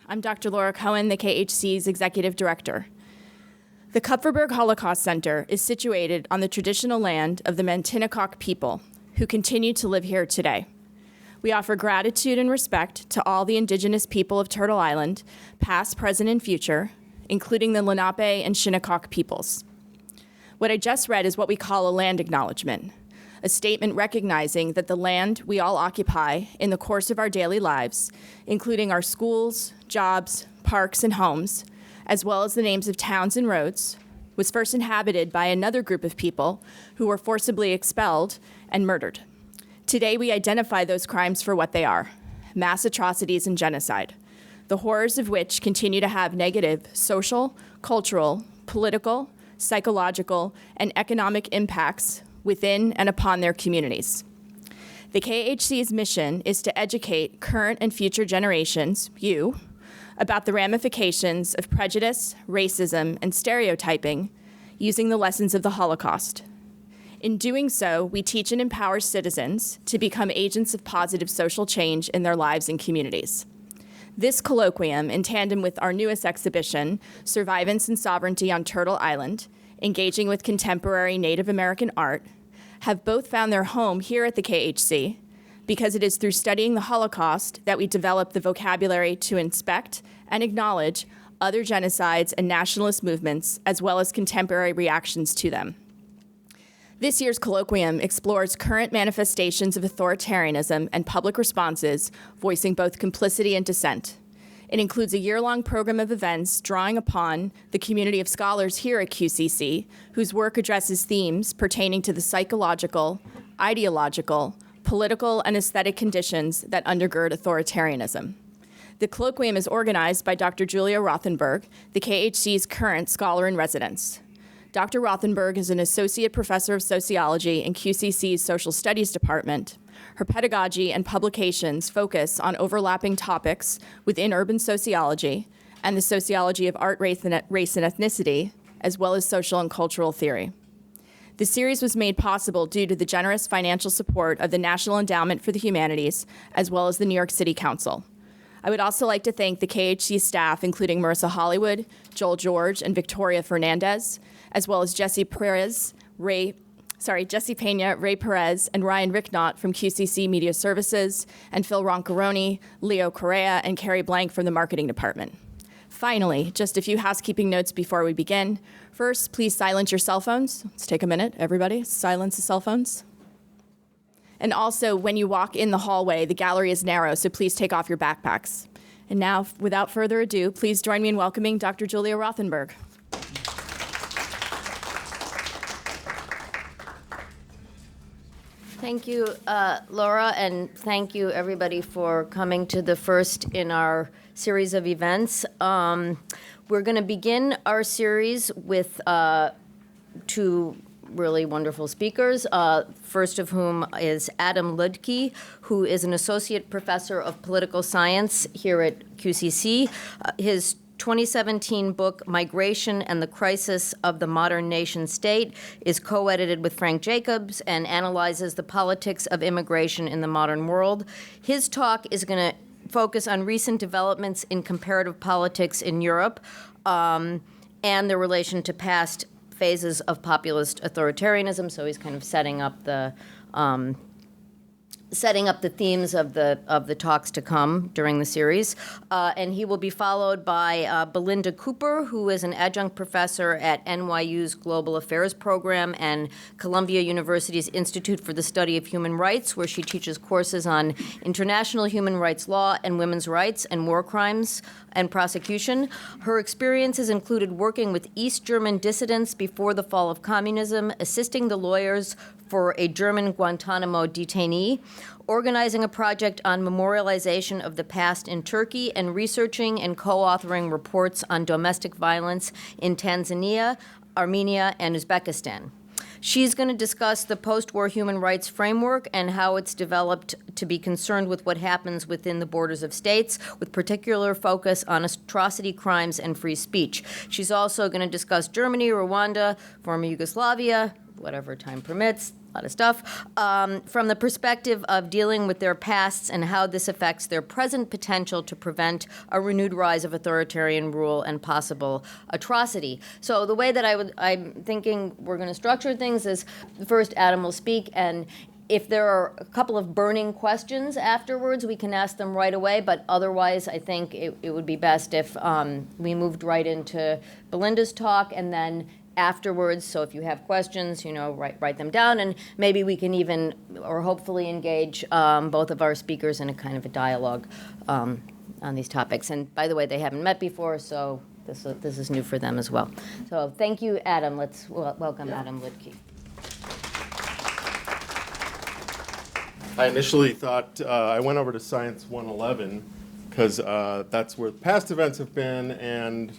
I'm Dr. Laura Cohen, the KHC's Executive Director. The Kupferberg Holocaust Center is situated on the traditional land of the Mantinecock people, who continue to live here today. We offer gratitude and respect to all the indigenous people of Turtle Island, past, present, and future, including the Lenape and Shinnecock peoples. What I just read is what we call a land acknowledgement, a statement recognizing that the land we all occupy in the course of our daily lives, including our schools, jobs, parks, and homes, as well as the names of towns and roads, was first inhabited by another group of people who were forcibly expelled and murdered. Today, we identify those crimes for what they are: mass atrocities and genocide, the horrors of which continue to have negative social, cultural, political, psychological, and economic impacts within and upon their communities. The KHC's mission is to educate current and future generations, you, about the ramifications of prejudice, racism, and stereotyping using the lessons of the Holocaust. In doing so, we teach and empower citizens to become agents of positive social change in their lives and communities. This colloquium, in tandem with our newest exhibition, Survivance and Sovereignty on Turtle Island, engaging with contemporary Native American art, have both found their home here at the KHC because it is through studying the Holocaust that we develop the vocabulary to inspect and acknowledge other genocides and nationalist movements, as well as contemporary reactions to them. This year's colloquium explores current manifestations of authoritarianism and public responses, voicing both complicity and dissent. It includes a year-long program of events drawing upon the community of scholars here at QCC, whose work addresses themes pertaining to the psychological, ideological, political, and aesthetic conditions that undergird authoritarianism. The colloquium is organized by Dr. Julia Rothenberg, the KHC's current scholar in residence. Dr. Rothenberg is an associate professor of sociology in QCC's Social Studies Department. Her pedagogy and publications focus on overlapping topics within urban sociology and the sociology of art, race, and ethnicity, as well as social and cultural theory. The series was made possible due to the generous financial support of the National Endowment for the Humanities, as well as the New York City Council. I would also like to thank the KHC staff, including Marissa Hollywood, Joel George, and Victoria Fernandez, as well as Jesse Pena, Ray Perez, and Ryan Ricknott from QCC Media Services, and Phil Roncaroni, Leo Correa, and Carrie Blank from the Marketing Department. Finally, just a few housekeeping notes before we begin. First, please silence your cell phones. Let's take a minute, everybody. Silence the cell phones. And also, when you walk in the hallway, the gallery is narrow, so please take off your backpacks. And now, without further ado, please join me in welcoming Dr. Julia Rothenberg. Thank you, Laura, and thank you, everybody, for coming to the first in our series of events. We're going to begin our series with two really wonderful speakers, first of whom is Adam Leudtke, who is an associate professor of political science here at QCC. His 2017 book, Migration and the Crisis of the Modern Nation State, is co-edited with Frank Jacobs and analyzes the politics of immigration in the modern world. His talk is going to focus on recent developments in comparative politics in Europe and their relation to past phases of populist authoritarianism. So he's kind of setting up the themes of the talks to come during the series. And he will be followed by Belinda Cooper, who is an adjunct professor at NYU's Global Affairs Program and Columbia University's Institute for the Study of Human Rights, where she teaches courses on international human rights law and women's rights and war crimes and prosecution. Her experiences included working with East German dissidents before the fall of communism, assisting the lawyers for a German Guantanamo detainee, organizing a project on memorialization of the past in Turkey, and researching and co-authoring reports on domestic violence in Tanzania, Armenia, and Uzbekistan. She's going to discuss the post-war human rights framework and how it's developed to be concerned with what happens within the borders of states, with particular focus on atrocity crimes and free speech. She's also going to discuss Germany, Rwanda, former Yugoslavia, whatever time permits, lot of stuff, from the perspective of dealing with their pasts and how this affects their present potential to prevent a renewed rise of authoritarian rule and possible atrocity. So the way that I'm thinking we're going to structure things is first Adam will speak, and if there are a couple of burning questions afterwards, we can ask them right away, but otherwise I think it would be best if we moved right into Belinda's talk, and then afterwards, so if you have questions, write them down, and maybe we can even, or hopefully engage both of our speakers in a kind of a dialogue on these topics. And by the way, they haven't met before, so this is new for them as well. So thank you, Adam. Let's welcome Adam Leudtke. I initially thought I went over to Science 111 because that's where past events have been, and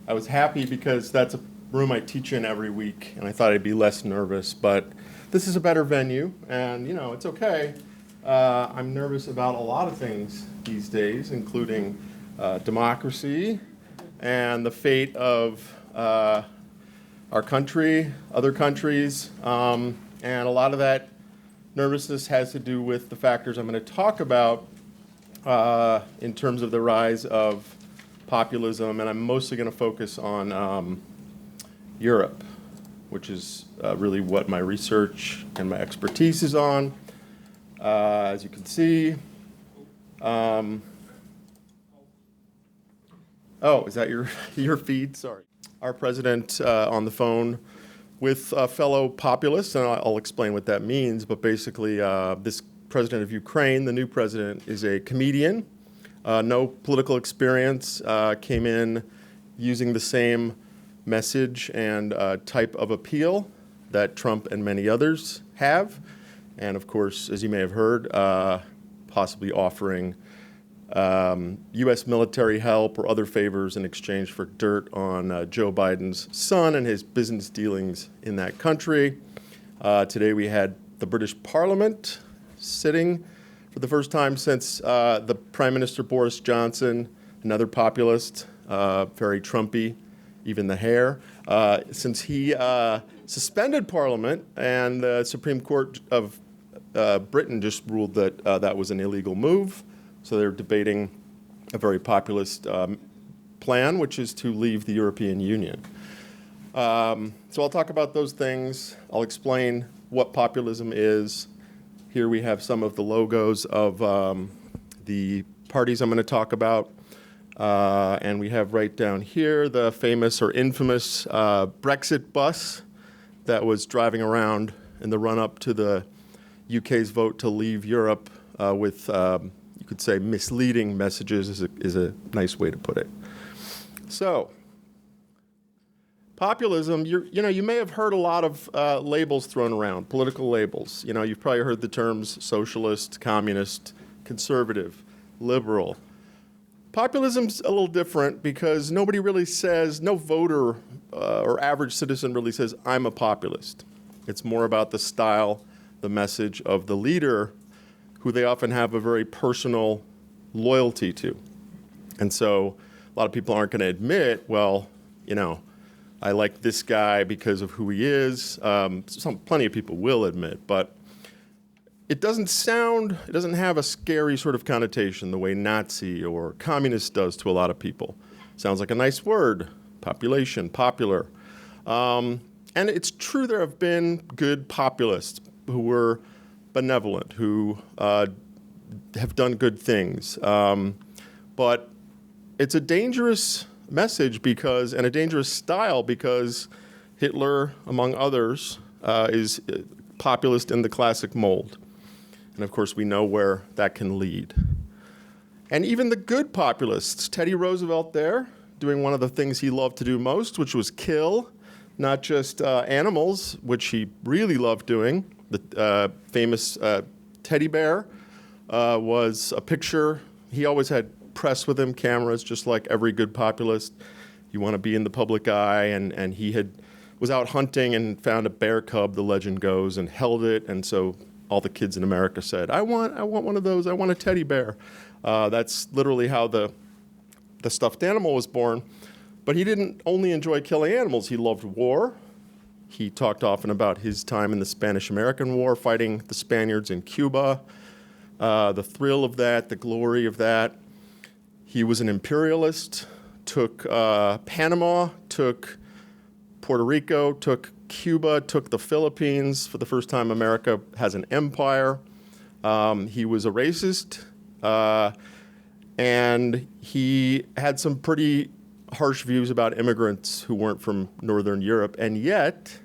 I was happy because that's a room I teach in every week, and I thought I'd be less nervous, but this is a better venue, and it's okay. I'm nervous about a lot of things these days, including democracy and the fate of our country, other countries, and a lot of that nervousness has to do with the factors I'm going to talk about in terms of the rise of populism, and I'm mostly going to focus on Europe, which is really what my research and my expertise is on. As you can see, oh, is that your feed? Sorry. Our president on the phone with fellow populists, and I'll explain what that means, but basically this president of Ukraine, the new president, is a comedian, no political experience, came in using the same message and type of appeal that Trump and many others have, and of course, as you may have heard, possibly offering U.S. military help or other favors in exchange for dirt on Joe Biden's son and his business dealings in that country. Today we had the British Parliament sitting for the first time since the Prime Minister Boris Johnson, another populist, very Trumpy, even the hair, since he suspended Parliament, and the Supreme Court of Britain just ruled that that was an illegal move. So they're debating a very populist plan, which is to leave the European Union. So I'll talk about those things. I'll explain what populism is. Here we have some of the logos of the parties I'm going to talk about. And we have right down here the famous or infamous Brexit bus that was driving around in the run-up to the UK's vote to leave Europe with, you could say, misleading messages is a nice way to put it. So, populism, you may have heard a lot of labels thrown around, political labels. You've probably heard the terms socialist, communist, conservative, liberal. Populism's a little different because nobody really says, no voter or average citizen really says, I'm a populist. It's more about the style, the message of the leader, who they often have a very personal loyalty to. And so a lot of people aren't going to admit, well, I like this guy because of who he is. Plenty of people will admit, but it doesn't have a scary sort of connotation the way Nazi or communist does to a lot of people. Sounds like a nice word, population, popular. And it's true there have been good populists who were benevolent, who have done good things. But it's a dangerous message and a dangerous style because Hitler, among others, is populist in the classic mold. And of course, we know where that can lead. And even the good populists, Teddy Roosevelt there, doing one of the things he loved to do most, which was kill, not just animals, which he really loved doing. The famous teddy bear was a picture. He always had press with him, cameras, just like every good populist. You want to be in the public eye, and he was out hunting and found a bear cub, the legend goes, and held it, and so all the kids in America said, I want one of those, I want a teddy bear. That's literally how the stuffed animal was born. But he didn't only enjoy killing animals, he loved war. He talked often about his time in the Spanish-American War, fighting the Spaniards in Cuba, the thrill of that, the glory of that. He was an imperialist, took Panama, took Puerto Rico, took Cuba, took the Philippines. For the first time, America has an empire. He was a racist, and he had some pretty harsh views about immigrants who weren't from Northern Europe. And yet,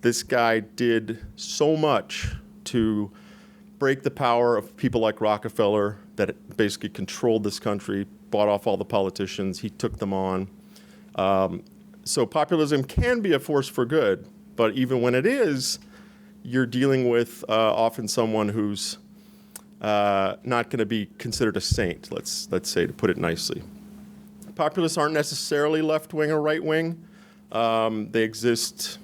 this guy did so much to break the power of people like Rockefeller that basically controlled this country, bought off all the politicians. He took them on. So populism can be a force for good, but even when it is, you're dealing with often someone who's not going to be considered a saint, let's say, to put it nicely. Populists aren't necessarily left-wing or right-wing. They exist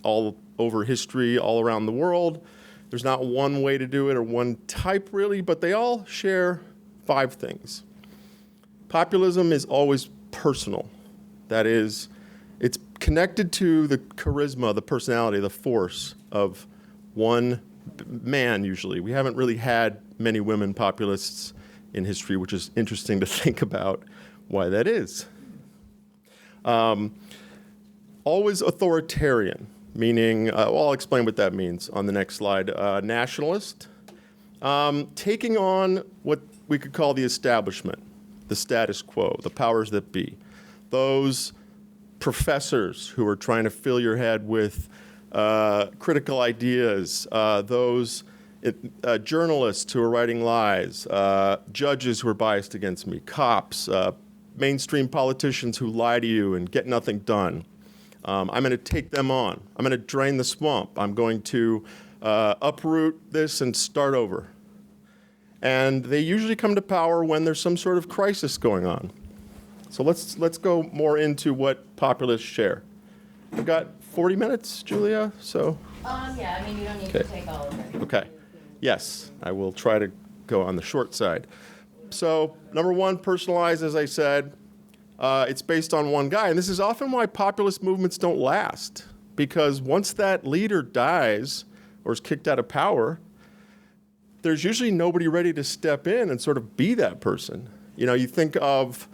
all over history, all around the world. There's not one way to do it or one type, really, but they all share 5 things. Populism is always personal. That is, it's connected to the charisma, the personality, the force of one man, usually. We haven't really had many women populists in history, which is interesting to think about why that is. Always authoritarian, meaning, I'll explain what that means on the next slide. Nationalist, taking on what we could call the establishment, the status quo, the powers that be. Those professors who are trying to fill your head with critical ideas, those journalists who are writing lies, judges who are biased against me, cops, mainstream politicians who lie to you and get nothing done. I'm going to take them on. I'm going to drain the swamp. I'm going to uproot this and start over. And they usually come to power when there's some sort of crisis going on. So let's go more into what populists share. We've got 40 minutes, Julia, so. Yeah, I mean, you don't need to take all of it. Okay. Yes, I will try to go on the short side. So, number 1, personalized, as I said. It's based on one guy. And this is often why populist movements don't last. Because once that leader dies or is kicked out of power, there's usually nobody ready to step in and sort of be that person. You know, you think of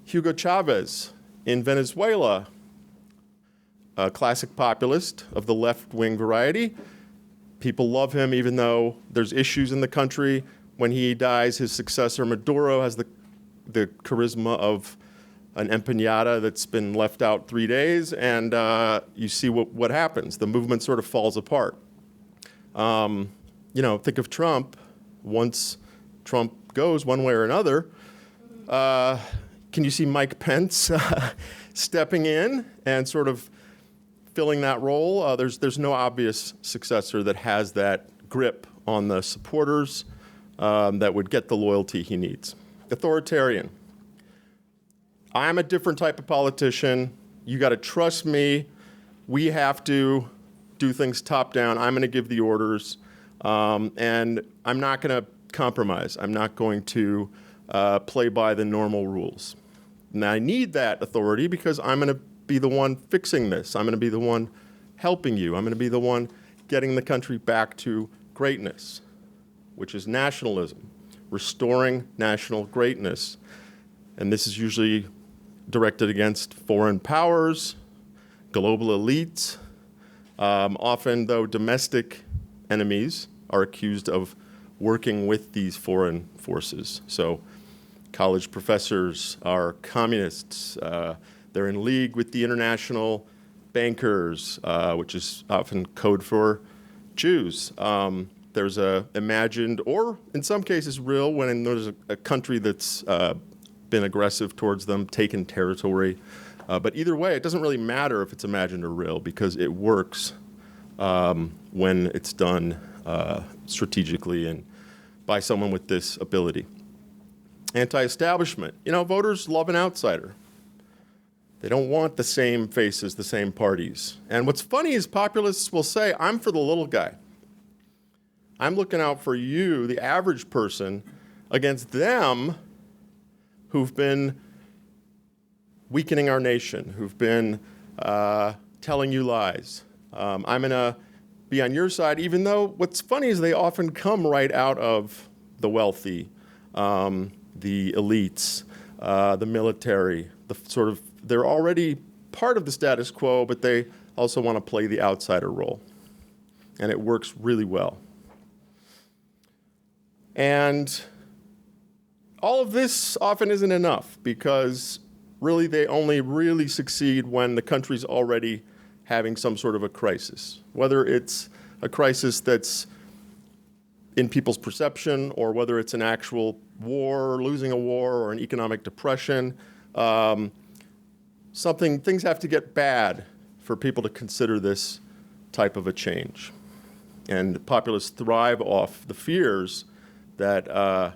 Hugo Chavez in Venezuela, a classic populist of the left-wing variety. People love him even though there's issues in the country. When he dies, his successor, Maduro, has the charisma of an empanada that's been left out 3 days, and you see what happens. The movement sort of falls apart. You know, think of Trump. Once Trump goes one way or another, can you see Mike Pence stepping in and sort of filling that role? There's no obvious successor that has that grip on the supporters that would get the loyalty he needs. Authoritarian. I'm a different type of politician. You got to trust me. We have to do things top down. I'm going to give the orders. And I'm not going to compromise. I'm not going to play by the normal rules. And I need that authority because I'm going to be the one fixing this. I'm going to be the one helping you. I'm going to be the one getting the country back to greatness, which is nationalism, restoring national greatness. And this is usually directed against foreign powers, global elites. Often, though, domestic enemies are accused of working with these foreign forces. So college professors are communists. They're in league with the international bankers, which is often code for Jews. There's a imagined, or in some cases real, when there's a country that's been aggressive towards them, taken territory. But either way, it doesn't really matter if it's imagined or real because it works when it's done strategically and by someone with this ability. Anti-establishment. You know, voters love an outsider. They don't want the same faces, the same parties. And what's funny is populists will say, I'm for the little guy. I'm looking out for you, the average person, against them who've been weakening our nation, who've been telling you lies. I'm going to be on your side, even though what's funny is they often come right out of the wealthy, the elites, the military, they're already part of the status quo, but they also want to play the outsider role. And it works really well. And all of this often isn't enough because really they only really succeed when the country's already having some sort of a crisis, whether it's a crisis that's in people's perception or whether it's an actual war, losing a war, or an economic depression. Things have to get bad for people to consider this type of a change. And populists thrive off the fears that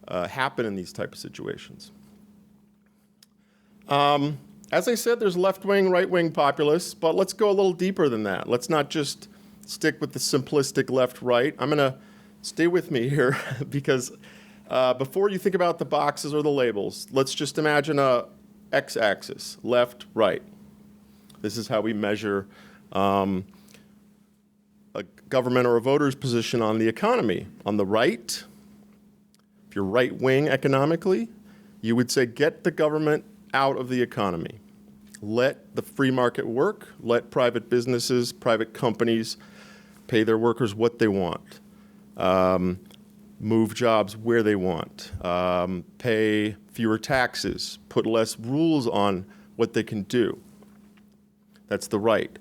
happen in these type of situations. As I said, there's left-wing, right-wing populists, but let's go a little deeper than that. Let's not just stick with the simplistic left-right. I'm going to stay with me here because before you think about the boxes or the labels, let's just imagine a x-axis, left, right. This is how we measure a government or a voter's position on the economy. On the right, if you're right-wing economically, you would say get the government out of the economy. Let the free market work. Let private businesses, private companies pay their workers what they want. Move jobs where they want. Pay fewer taxes. Put less rules on what they can do. That's the right.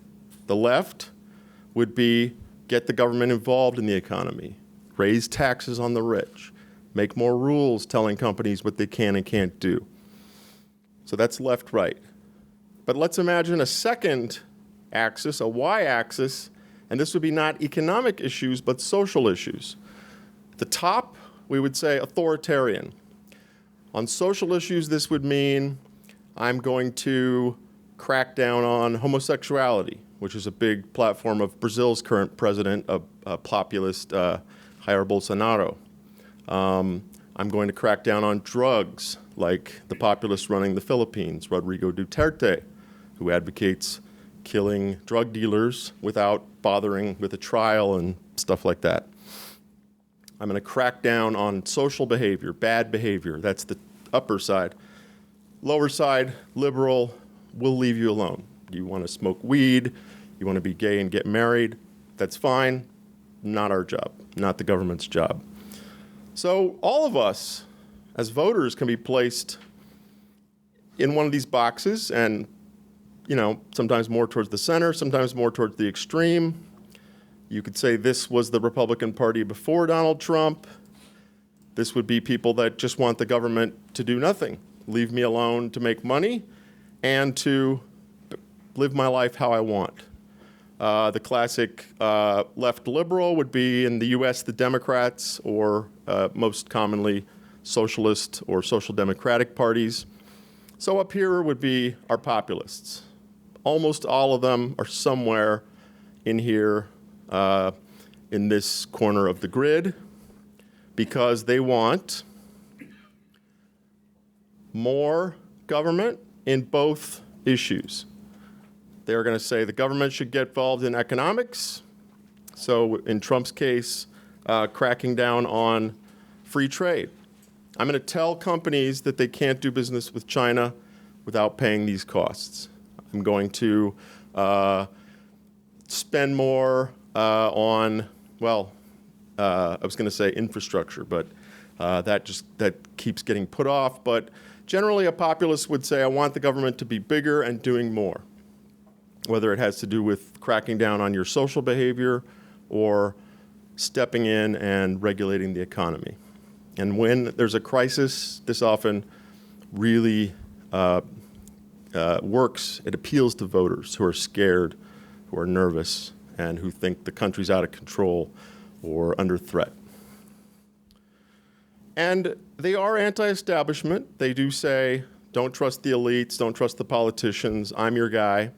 The left would be get the government involved in the economy. Raise taxes on the rich. Make more rules telling companies what they can and can't do. So that's left-right. But let's imagine a second axis, a y-axis, and this would be not economic issues, but social issues. At the top, we would say authoritarian. On social issues, this would mean I'm going to crack down on homosexuality, which is a big platform of Brazil's current president, a populist, Jair Bolsonaro. I'm going to crack down on drugs, like the populist running the Philippines, Rodrigo Duterte, who advocates killing drug dealers without bothering with a trial and stuff like that. I'm going to crack down on social behavior, bad behavior. That's the upper side. Lower side, liberal, we'll leave you alone. You want to smoke weed, you want to be gay and get married, that's fine. Not our job, not the government's job. So all of us as voters can be placed in one of these boxes and, sometimes more towards the center, sometimes more towards the extreme. You could say this was the Republican Party before Donald Trump. This would be people that just want the government to do nothing, leave me alone to make money and to live my life how I want. The classic left liberal would be in the US, the Democrats, or most commonly socialist or social democratic parties. So up here would be our populists. Almost all of them are somewhere in here in this corner of the grid because they want more government in both issues. They're going to say the government should get involved in economics. So in Trump's case, cracking down on free trade. I'm going to tell companies that they can't do business with China without paying these costs. I'm going to spend more on, I was going to say infrastructure, but that keeps getting put off. But generally, a populist would say, I want the government to be bigger and doing more, whether it has to do with cracking down on your social behavior or stepping in and regulating the economy. And when there's a crisis, this often really works. It appeals to voters who are scared, who are nervous, and who think the country's out of control or under threat. And they are anti-establishment. They do say, don't trust the elites, don't trust the politicians, I'm your guy.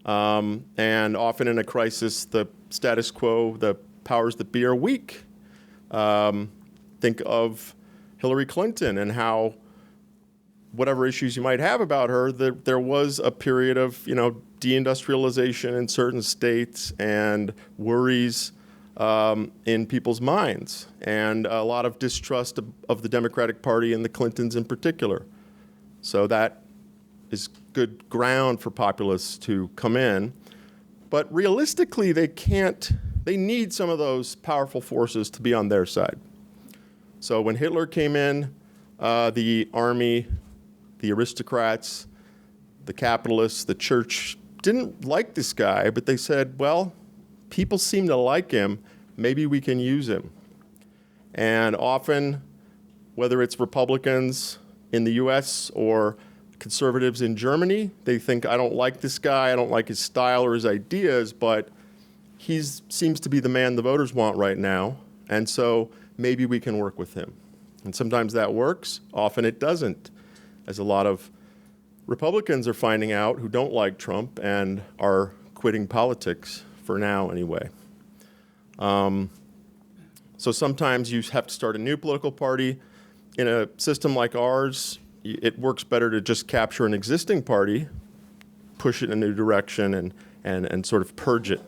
And often in a crisis, the status quo, the powers that be are weak. Think of Hillary Clinton and how whatever issues you might have about her, there was a period of, deindustrialization in certain states and worries in people's minds, and a lot of distrust of the Democratic Party and the Clintons in particular. So that is good ground for populists to come in. But realistically, they need some of those powerful forces to be on their side. So when Hitler came in, the army, the aristocrats, the capitalists, the church didn't like this guy, but they said, well, people seem to like him. Maybe we can use him. And often, whether it's Republicans in the US or conservatives in Germany, they think, I don't like this guy, I don't like his style or his ideas, but he seems to be the man the voters want right now, and so maybe we can work with him. And sometimes that works, often it doesn't, as a lot of Republicans are finding out who don't like Trump and are quitting politics, for now anyway. So sometimes you have to start a new political party. In a system like ours, it works better to just capture an existing party, push it in a new direction, and sort of purge it.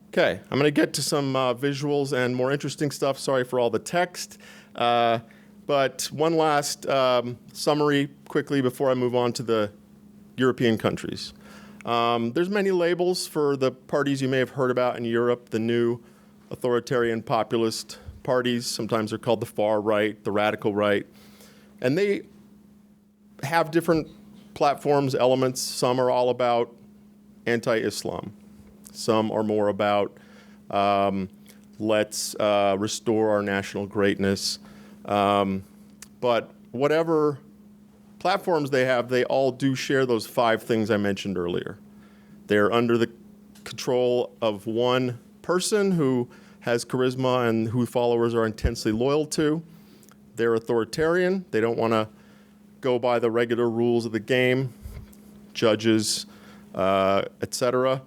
Okay, I'm going to get to some visuals and more interesting stuff. Sorry for all the text. But one last summary quickly before I move on to the European countries. There's many labels for the parties you may have heard about in Europe, the new authoritarian populist parties. Sometimes they're called the far right, the radical right. And they have different platforms, elements. Some are all about anti-Islam. Some are more about let's restore our national greatness. But whatever platforms they have, they all do share those 5 things I mentioned earlier. They're under the control of one person who has charisma and who followers are intensely loyal to. They're authoritarian. They don't want to go by the regular rules of the game, judges, etc.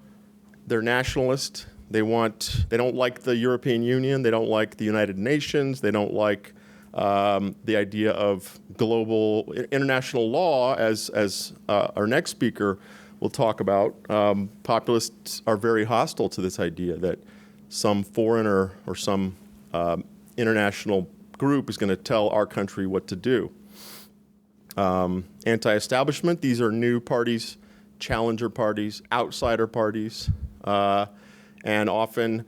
They're nationalist. They don't like the European Union. They don't like the United Nations. They don't like the idea of global international law, as our next speaker will talk about. Populists are very hostile to this idea that some foreigner or some international group is going to tell our country what to do. Anti-establishment, these are new parties, challenger parties, outsider parties, and often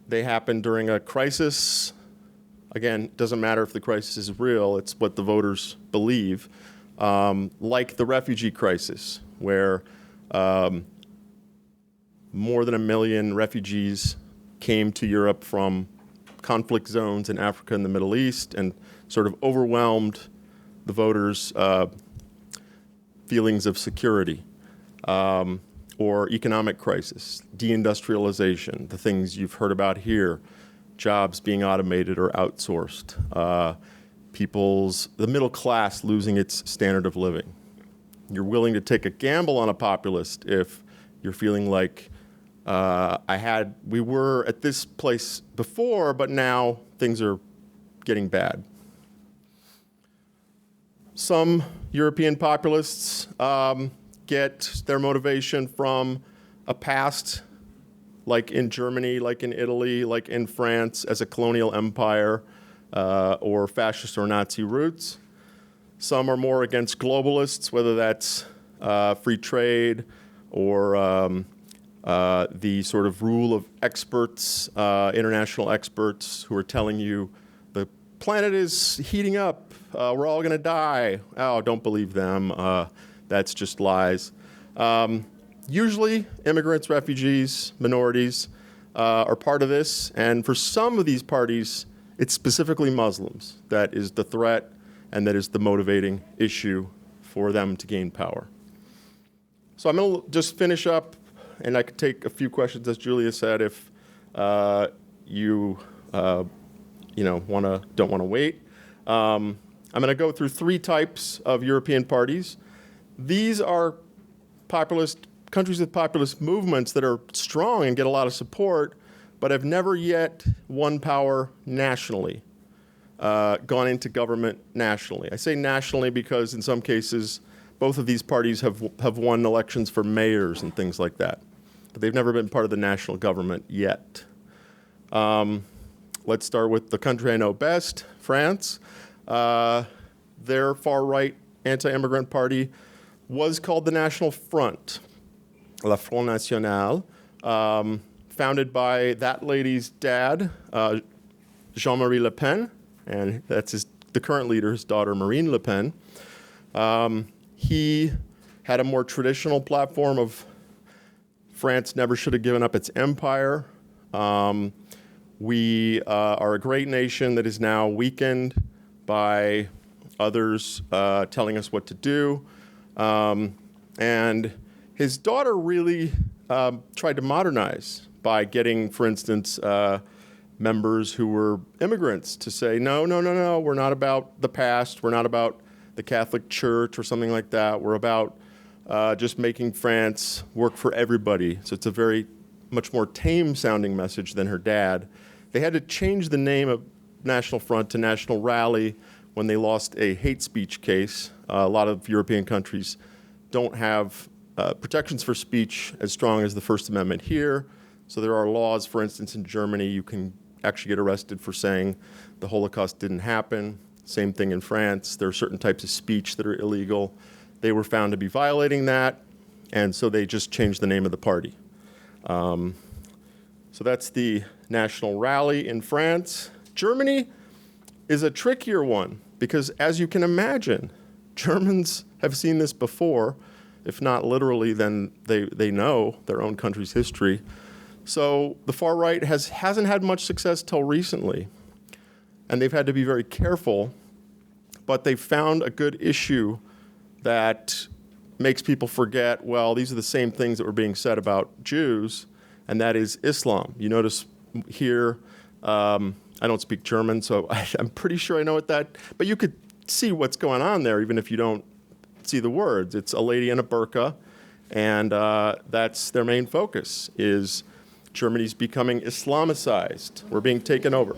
they happen during a crisis. Again, it doesn't matter if the crisis is real, it's what the voters believe, like the refugee crisis, where more than 1 million refugees came to Europe from conflict zones in Africa and the Middle East and sort of overwhelmed the voters' feelings of security. Or economic crisis, deindustrialization, the things you've heard about here, jobs being automated or outsourced, the middle class losing its standard of living. You're willing to take a gamble on a populist if you're feeling like we were at this place before, but now things are getting bad. Some European populists get their motivation from a past, like in Germany, like in Italy, like in France, as a colonial empire, or fascist or Nazi roots. Some are more against globalists, whether that's free trade or the sort of rule of experts, international experts who are telling you the planet is heating up, we're all going to die. Oh, don't believe them. That's just lies. Usually, immigrants, refugees, minorities are part of this. And for some of these parties, it's specifically Muslims that is the threat and that is the motivating issue for them to gain power. So I'm going to just finish up, and I could take a few questions, as Julia said, if you don't want to wait. I'm going to go through 3 types of European parties. These are countries with populist movements that are strong and get a lot of support, but have never yet won power nationally. gone into government nationally. I say nationally because in some cases, both of these parties have won elections for mayors and things like that. But they've never been part of the national government yet. Let's start with the country I know best, France. Their far-right anti-immigrant party was called the National Front, La Front National, founded by that lady's dad, Jean-Marie Le Pen, and that's the current leader, his daughter, Marine Le Pen. He had a more traditional platform of France never should have given up its empire. We are a great nation that is now weakened by others telling us what to do. And his daughter really tried to modernize by getting, for instance, members who were immigrants to say, no, we're not about the past, we're not about the Catholic Church or something like that. We're about just making France work for everybody. So it's a very much more tame-sounding message than her dad. They had to change the name of National Front to National Rally when they lost a hate speech case. A lot of European countries don't have protections for speech as strong as the First Amendment here. So there are laws, for instance, in Germany, you can actually get arrested for saying the Holocaust didn't happen. Same thing in France. There are certain types of speech that are illegal. They were found to be violating that, and so they just changed the name of the party. So that's the National Rally in France. Germany is a trickier one because, as you can imagine, Germans have seen this before. If not literally, then they know their own country's history. So the far right hasn't had much success till recently, and they've had to be very careful, but they've found a good issue that makes people forget, well, these are the same things that were being said about Jews, and that is Islam. You notice here, I don't speak German, so I'm pretty sure I know what that, but you could see what's going on there even if you don't see the words. It's a lady in a burqa, and that's their main focus, is Germany's becoming Islamicized. We're being taken over.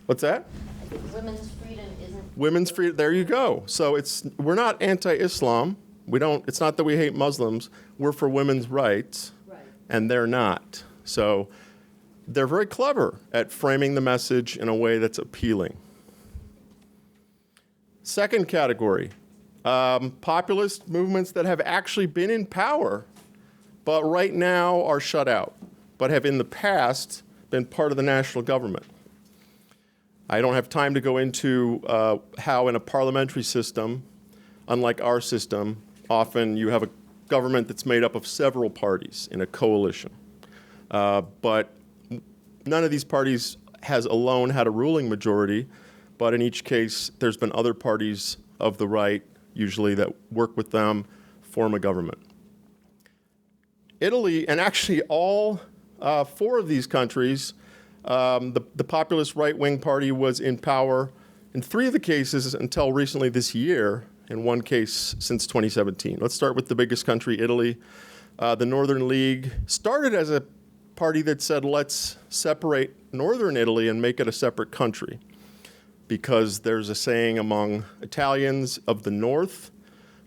What's that? I think women's freedom isn't. Women's freedom, there you go. So we're not anti-Islam. It's not that we hate Muslims. We're for women's rights, right, and they're not. So they're very clever at framing the message in a way that's appealing. Second category, populist movements that have actually been in power, but right now are shut out, but have in the past been part of the national government. I don't have time to go into how in a parliamentary system, unlike our system, often you have a government that's made up of several parties in a coalition. But none of these parties has alone had a ruling majority, but in each case, there's been other parties of the right, usually, that work with them, form a government. Italy, and actually all four of these countries, the populist right-wing party was in power in three of the cases until recently this year, in one case since 2017. Let's start with the biggest country, Italy. The Northern League started as a party that said, let's separate Northern Italy and make it a separate country, because there's a saying among Italians of the North,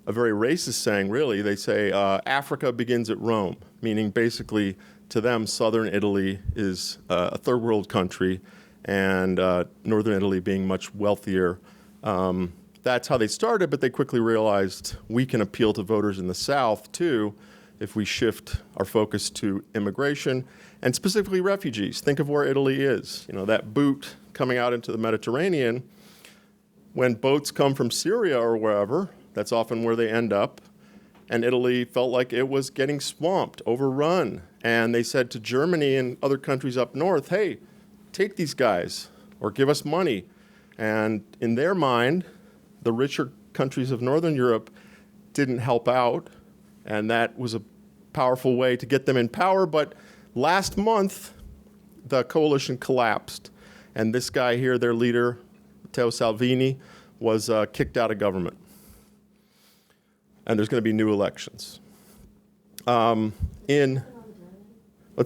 a very racist saying, really. They say, Africa begins at Rome, meaning basically to them, Southern Italy is a third world country, and Northern Italy being much wealthier. That's how they started, but they quickly realized we can appeal to voters in the South, too, if we shift our focus to immigration, and specifically refugees. Think of where Italy is. You know, that boot coming out into the Mediterranean, when boats come from Syria or wherever, that's often where they end up. And Italy felt like it was getting swamped, overrun. And they said to Germany and other countries up north, hey, take these guys or give us money. And in their mind, the richer countries of Northern Europe didn't help out. And that was a powerful way to get them in power. But last month, the coalition collapsed. And this guy here, their leader, Matteo Salvini, was kicked out of government. And there's going to be new elections. What's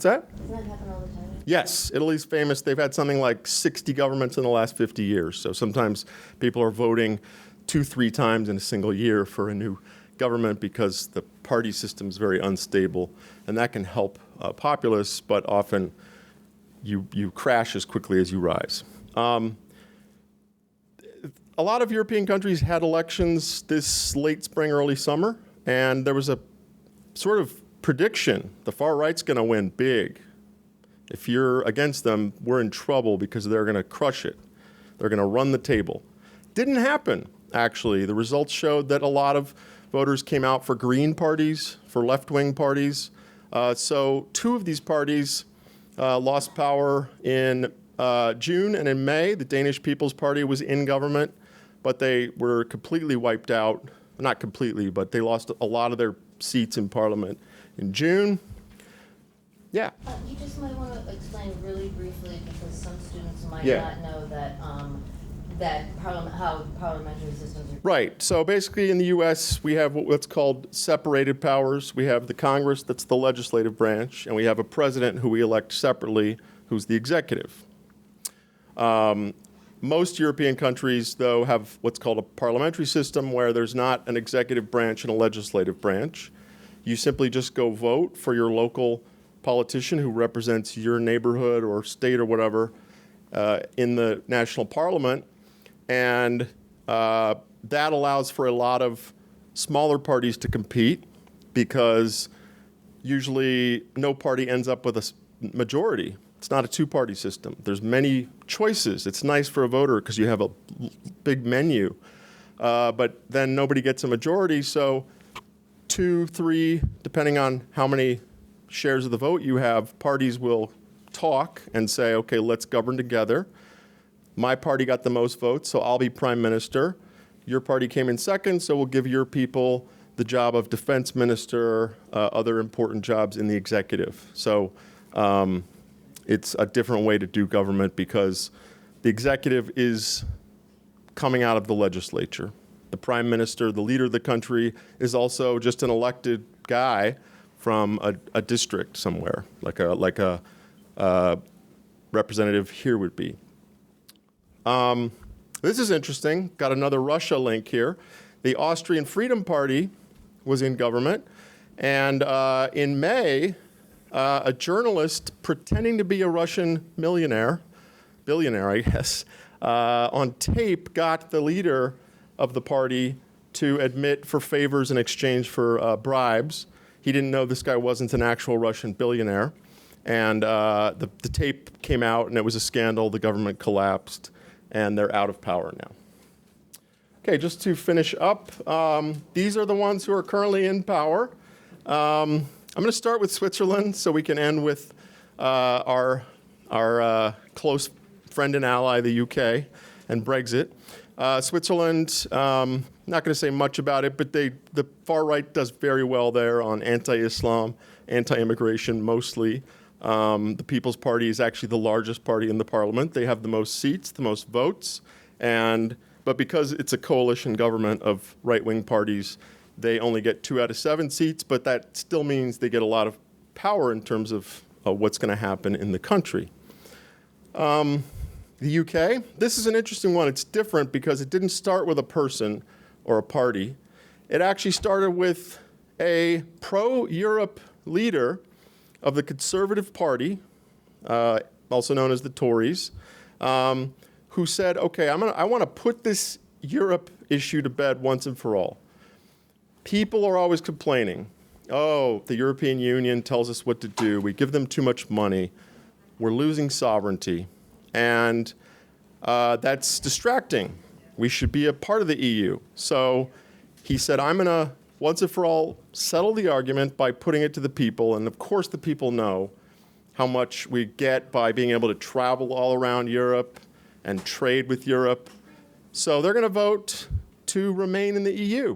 that? Doesn't that happen all the time? Yes, Italy's famous. They've had something like 60 governments in the last 50 years. So sometimes people are voting 2-3 times in a single year for a new government because the party system is very unstable. And that can help populists, but often you crash as quickly as you rise. A lot of European countries had elections this late spring, early summer, and there was a sort of prediction. The far right's going to win big. If you're against them, we're in trouble because they're going to crush it. They're going to run the table. Didn't happen, actually. The results showed that a lot of voters came out for green parties, for left-wing parties. So 2 of these parties lost power in June, and in May, the Danish People's Party was in government, but they were completely wiped out. Not completely, but they lost a lot of their seats in parliament in June. Yeah. You just might want to explain really briefly, because some students might Yeah. not know that how parliamentary systems are. Right. So basically in the U.S., we have what's called separated powers. We have the Congress, that's the legislative branch, and we have a president who we elect separately, who's the executive. Most European countries, though, have what's called a parliamentary system where there's not an executive branch and a legislative branch. You simply just go vote for your local politician who represents your neighborhood or state or whatever in the national parliament. And that allows for a lot of smaller parties to compete because usually no party ends up with a majority. It's not a 2-party system. There's many choices. It's nice for a voter because you have a big menu. But then nobody gets a majority, so 2, 3, depending on how many shares of the vote you have, parties will talk and say, okay, let's govern together. My party got the most votes, so I'll be prime minister. Your party came in second, so we'll give your people the job of defense minister, other important jobs in the executive. So it's a different way to do government because the executive is coming out of the legislature. The prime minister, the leader of the country, is also just an elected guy from a district somewhere, like a representative here would be. This is interesting. Got another Russia link here. The Austrian Freedom Party was in government, and in May, a journalist pretending to be a Russian billionaire, I guess, on tape got the leader of the party to admit for favors in exchange for bribes. He didn't know this guy wasn't an actual Russian billionaire. And the tape came out, and it was a scandal. The government collapsed, and they're out of power now. Okay, just to finish up, these are the ones who are currently in power. I'm going to start with Switzerland so we can end with our close friend and ally, the UK, and Brexit. Switzerland, not going to say much about it, but the far right does very well there on anti-Islam, anti-immigration mostly. The People's Party is actually the largest party in the parliament. They have the most seats, the most votes, but because it's a coalition government of right-wing parties, they only get 2 out of 7 seats, but that still means they get a lot of power in terms of what's going to happen in the country. The UK, this is an interesting one. It's different because it didn't start with a person or a party. It actually started with a pro-Europe leader of the Conservative Party, also known as the Tories, who said, okay, I want to put this Europe issue to bed once and for all. People are always complaining. Oh, the European Union tells us what to do. We give them too much money. We're losing sovereignty. And that's distracting. We should be a part of the EU. So he said, I'm going to, once and for all, settle the argument by putting it to the people. And of course, the people know how much we get by being able to travel all around Europe and trade with Europe. So they're going to vote to remain in the EU.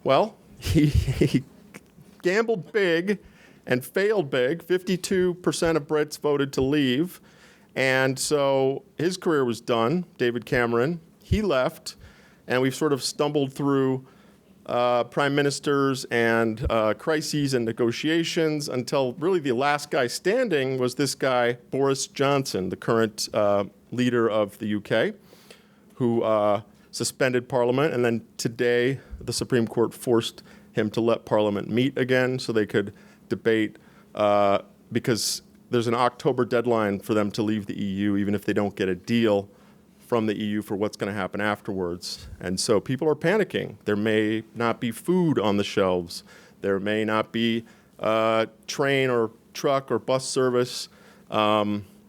Well, he gambled big and failed big. 52% of Brits voted to leave. And so his career was done, David Cameron. He left, and we've sort of stumbled through prime ministers and crises and negotiations until really the last guy standing was this guy, Boris Johnson, the current leader of the UK, who suspended Parliament. And then today, the Supreme Court forced him to let Parliament meet again so they could debate because there's an October deadline for them to leave the EU, even if they don't get a deal from the EU for what's going to happen afterwards. And so people are panicking. There may not be food on the shelves. There may not be train or truck or bus service.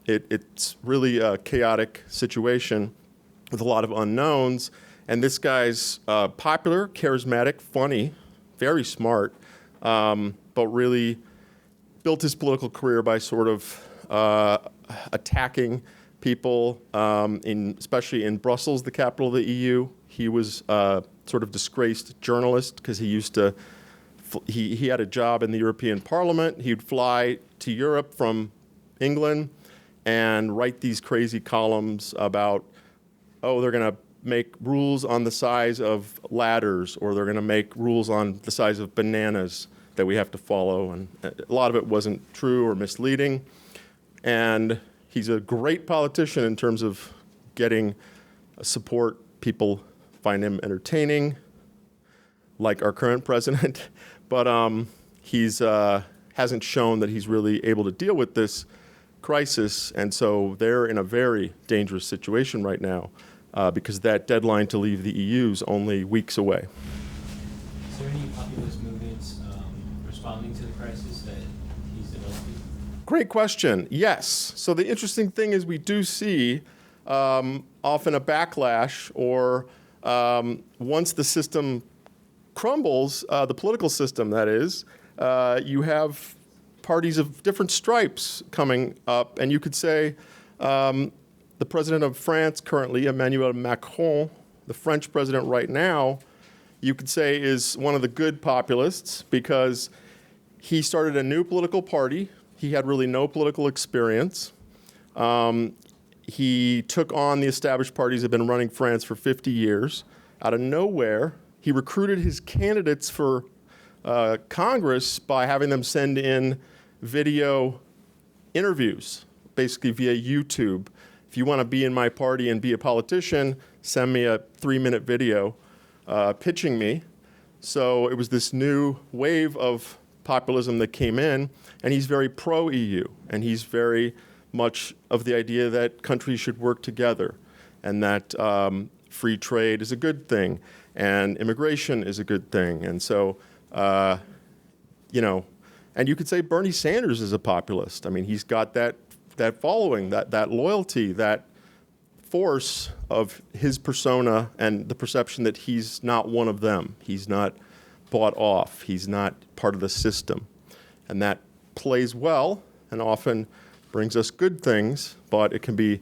It's really a chaotic situation with a lot of unknowns. And this guy's popular, charismatic, funny, very smart, but really built his political career by sort of attacking people, especially in Brussels, the capital of the EU. He was sort of disgraced journalist because he used to, he had a job in the European Parliament. He'd fly to Europe from England and write these crazy columns about, oh, they're going to make rules on the size of ladders, or they're going to make rules on the size of bananas that we have to follow. And a lot of it wasn't true or misleading. And he's a great politician in terms of getting support. People find him entertaining, like our current president. But he's hasn't shown that he's really able to deal with this crisis. And so they're in a very dangerous situation right now because that deadline to leave the EU is only weeks away. Is there any populist movements responding to the crisis that he's developing? Great question. Yes. So the interesting thing is we do see often a backlash, or once the system crumbles, the political system, that is, you have parties of different stripes coming up. And you could say the president of France currently, Emmanuel Macron, the French president right now, you could say is one of the good populists because he started a new political party. He had really no political experience. He took on the established parties that have been running France for 50 years. Out of nowhere, he recruited his candidates for Congress by having them send in video interviews, basically via YouTube. If you want to be in my party and be a politician, send me a 3-minute video pitching me. So it was this new wave of populism that came in, and he's very pro-EU, and he's very much of the idea that countries should work together, and that free trade is a good thing, and immigration is a good thing. And so, and you could say Bernie Sanders is a populist. I mean, he's got that following, that loyalty, that force of his persona and the perception that he's not one of them. He's not bought off. He's not part of the system. And that plays well and often brings us good things, but it can be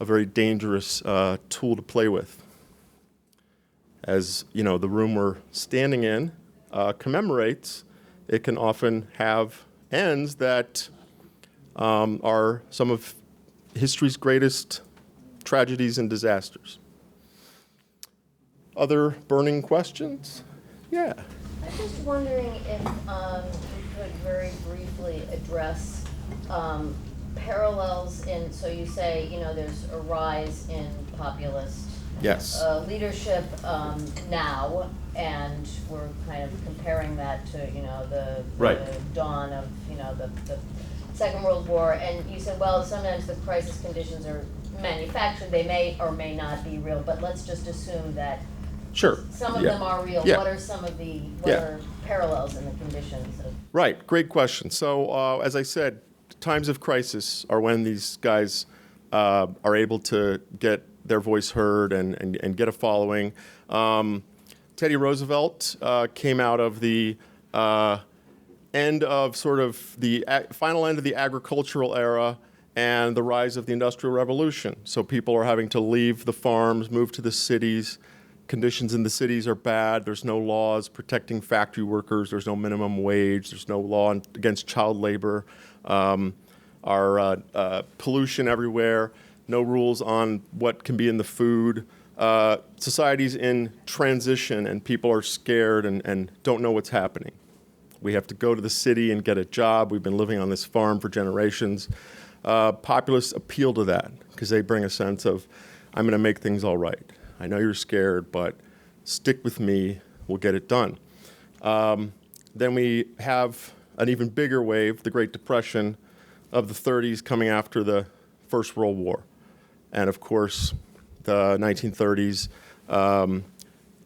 a very dangerous tool to play with. As the room we're standing in commemorates, it can often have ends that are some of history's greatest tragedies and disasters. Other burning questions? Yeah. I'm just wondering if you could very briefly address parallels in, so you say, there's a rise in populist Yes. leadership now, and we're kind of comparing that to, the dawn of, the Second World War, and you said, well, sometimes the crisis conditions are manufactured, they may or may not be real, but let's just assume that Sure. some of them are real. Yeah. What are some of the, what are parallels in the conditions of? Right, great question. So as I said, times of crisis are when these guys are able to get their voice heard and get a following. Teddy Roosevelt came out of the end of sort of the final end of the agricultural era and the rise of the Industrial Revolution. So people are having to leave the farms, move to the cities. Conditions in the cities are bad. There's no laws protecting factory workers. There's no minimum wage. There's no law against child labor. Pollution everywhere. No rules on what can be in the food. society's in transition and people are scared and don't know what's happening. We have to go to the city and get a job. We've been living on this farm for generations. Populists appeal to that because they bring a sense of, I'm going to make things all right. I know you're scared, but stick with me. We'll get it done. Then we have an even bigger wave, the Great Depression of the 30s coming after the First World War. And of course, the 1930s,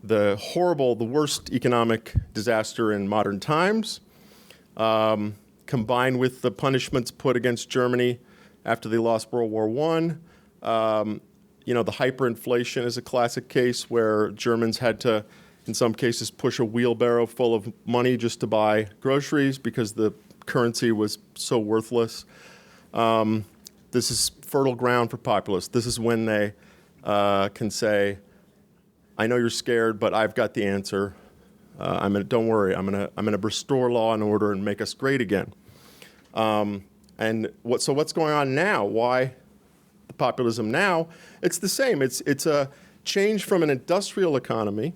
the worst economic disaster in modern times, combined with the punishments put against Germany after they lost World War I. The hyperinflation is a classic case where Germans had to, in some cases, push a wheelbarrow full of money just to buy groceries because the currency was so worthless. This is fertile ground for populists. This is when they can say, I know you're scared, but I've got the answer. Don't worry, I'm gonna restore law and order and make us great again. So what's going on now? Why the populism now? It's the same. It's a change from an industrial economy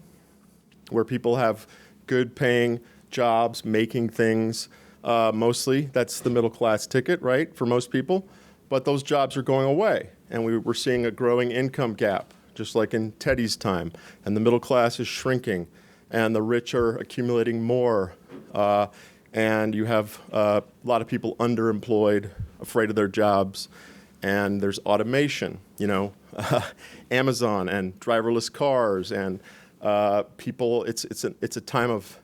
where people have good paying jobs, making things, mostly. That's the middle class ticket, right, for most people. But those jobs are going away, and we're seeing a growing income gap, just like in Teddy's time. And the middle class is shrinking, and the rich are accumulating more. And you have a lot of people underemployed, afraid of their jobs, and there's automation, Amazon and driverless cars, and people. It's a time of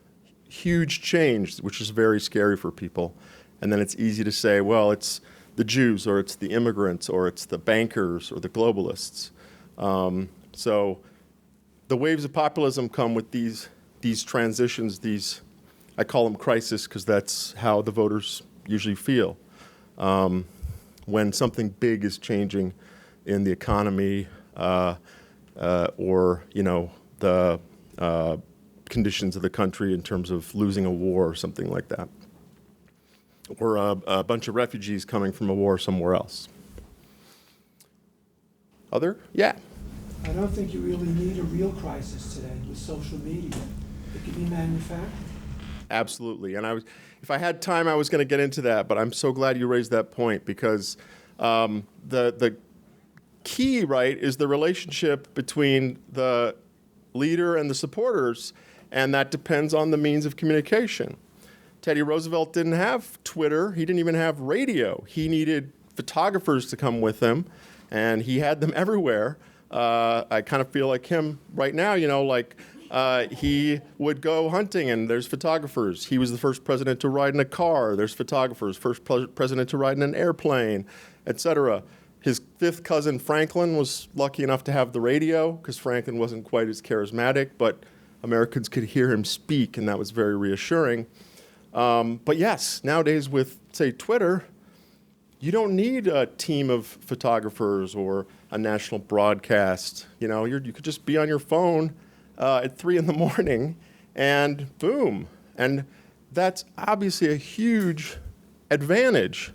huge change, which is very scary for people. And then it's easy to say, well, it's the Jews, or it's the immigrants, or it's the bankers, or the globalists. So the waves of populism come with these transitions, I call them crises because that's how the voters usually feel. When something big is changing in the economy or the conditions of the country in terms of losing a war or something like that, or a bunch of refugees coming from a war somewhere else. Other? Yeah. I don't think you really need a real crisis today with social media. It can be manufactured. Absolutely. And if I had time, I was going to get into that, but I'm so glad you raised that point because the key, right, is the relationship between the leader and the supporters, and that depends on the means of communication. Teddy Roosevelt didn't have Twitter. He didn't even have radio. He needed photographers to come with him, and he had them everywhere. I kind of feel like him right now, he would go hunting and there's photographers. He was the first president to ride in a car. There's photographers. First president to ride in an airplane, etc. His fifth cousin Franklin was lucky enough to have the radio because Franklin wasn't quite as charismatic, but Americans could hear him speak, and that was very reassuring. But yes, nowadays with, say, Twitter, you don't need a team of photographers or a national broadcast. You could just be on your phone at 3 a.m, and boom. And that's obviously a huge advantage.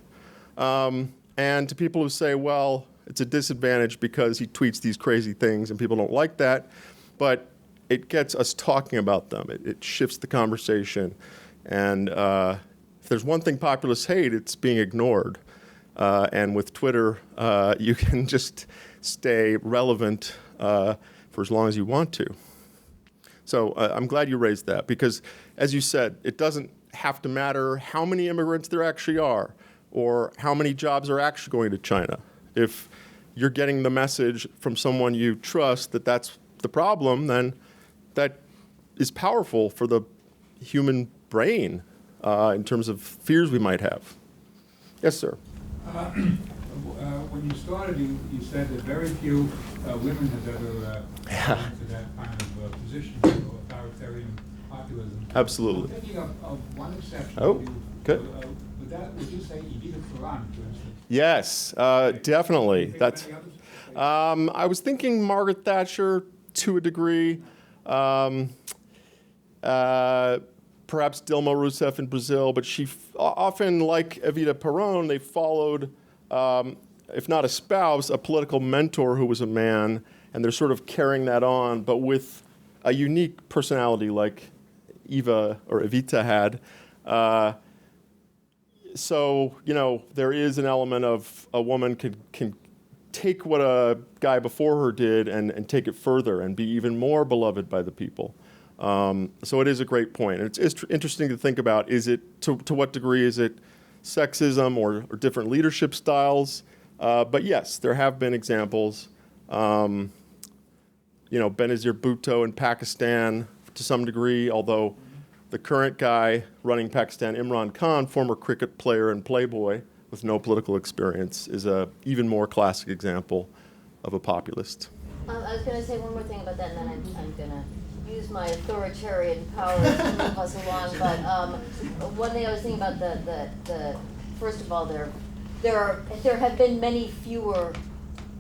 And to people who say, well, it's a disadvantage because he tweets these crazy things and people don't like that, but it gets us talking about them. It shifts the conversation. And if there's one thing populists hate, it's being ignored. And with Twitter, you can just stay relevant for as long as you want to. So I'm glad you raised that because, as you said, it doesn't have to matter how many immigrants there actually are or how many jobs are actually going to China. If you're getting the message from someone you trust that that's the problem, then that is powerful for the human brain in terms of fears we might have. Yes, sir. When you started, you said that very few women have ever gone to that kind of position, authoritarian populism. Absolutely. I'm thinking of one exception. Oh, good. Would you say Edith Ferrand, for instance? Yes, definitely. That's. I was thinking Margaret Thatcher to a degree. Perhaps Dilma Rousseff in Brazil, but she often, like Evita Peron, they followed, if not a spouse, a political mentor who was a man, and they're sort of carrying that on, but with a unique personality like Eva or Evita had. So, there is an element of a woman can take what a guy before her did and take it further and be even more beloved by the people. So it is a great point. And it's interesting to think about, is it, to what degree is it sexism or different leadership styles? But yes, there have been examples. Benazir Bhutto in Pakistan to some degree, although the current guy running Pakistan, Imran Khan, former cricket player and playboy with no political experience, is a even more classic example of a populist. I was going to say one more thing about that, and then I'm going to use my authoritarian power to move us along. But one thing I was thinking about, the first of all, there have been many fewer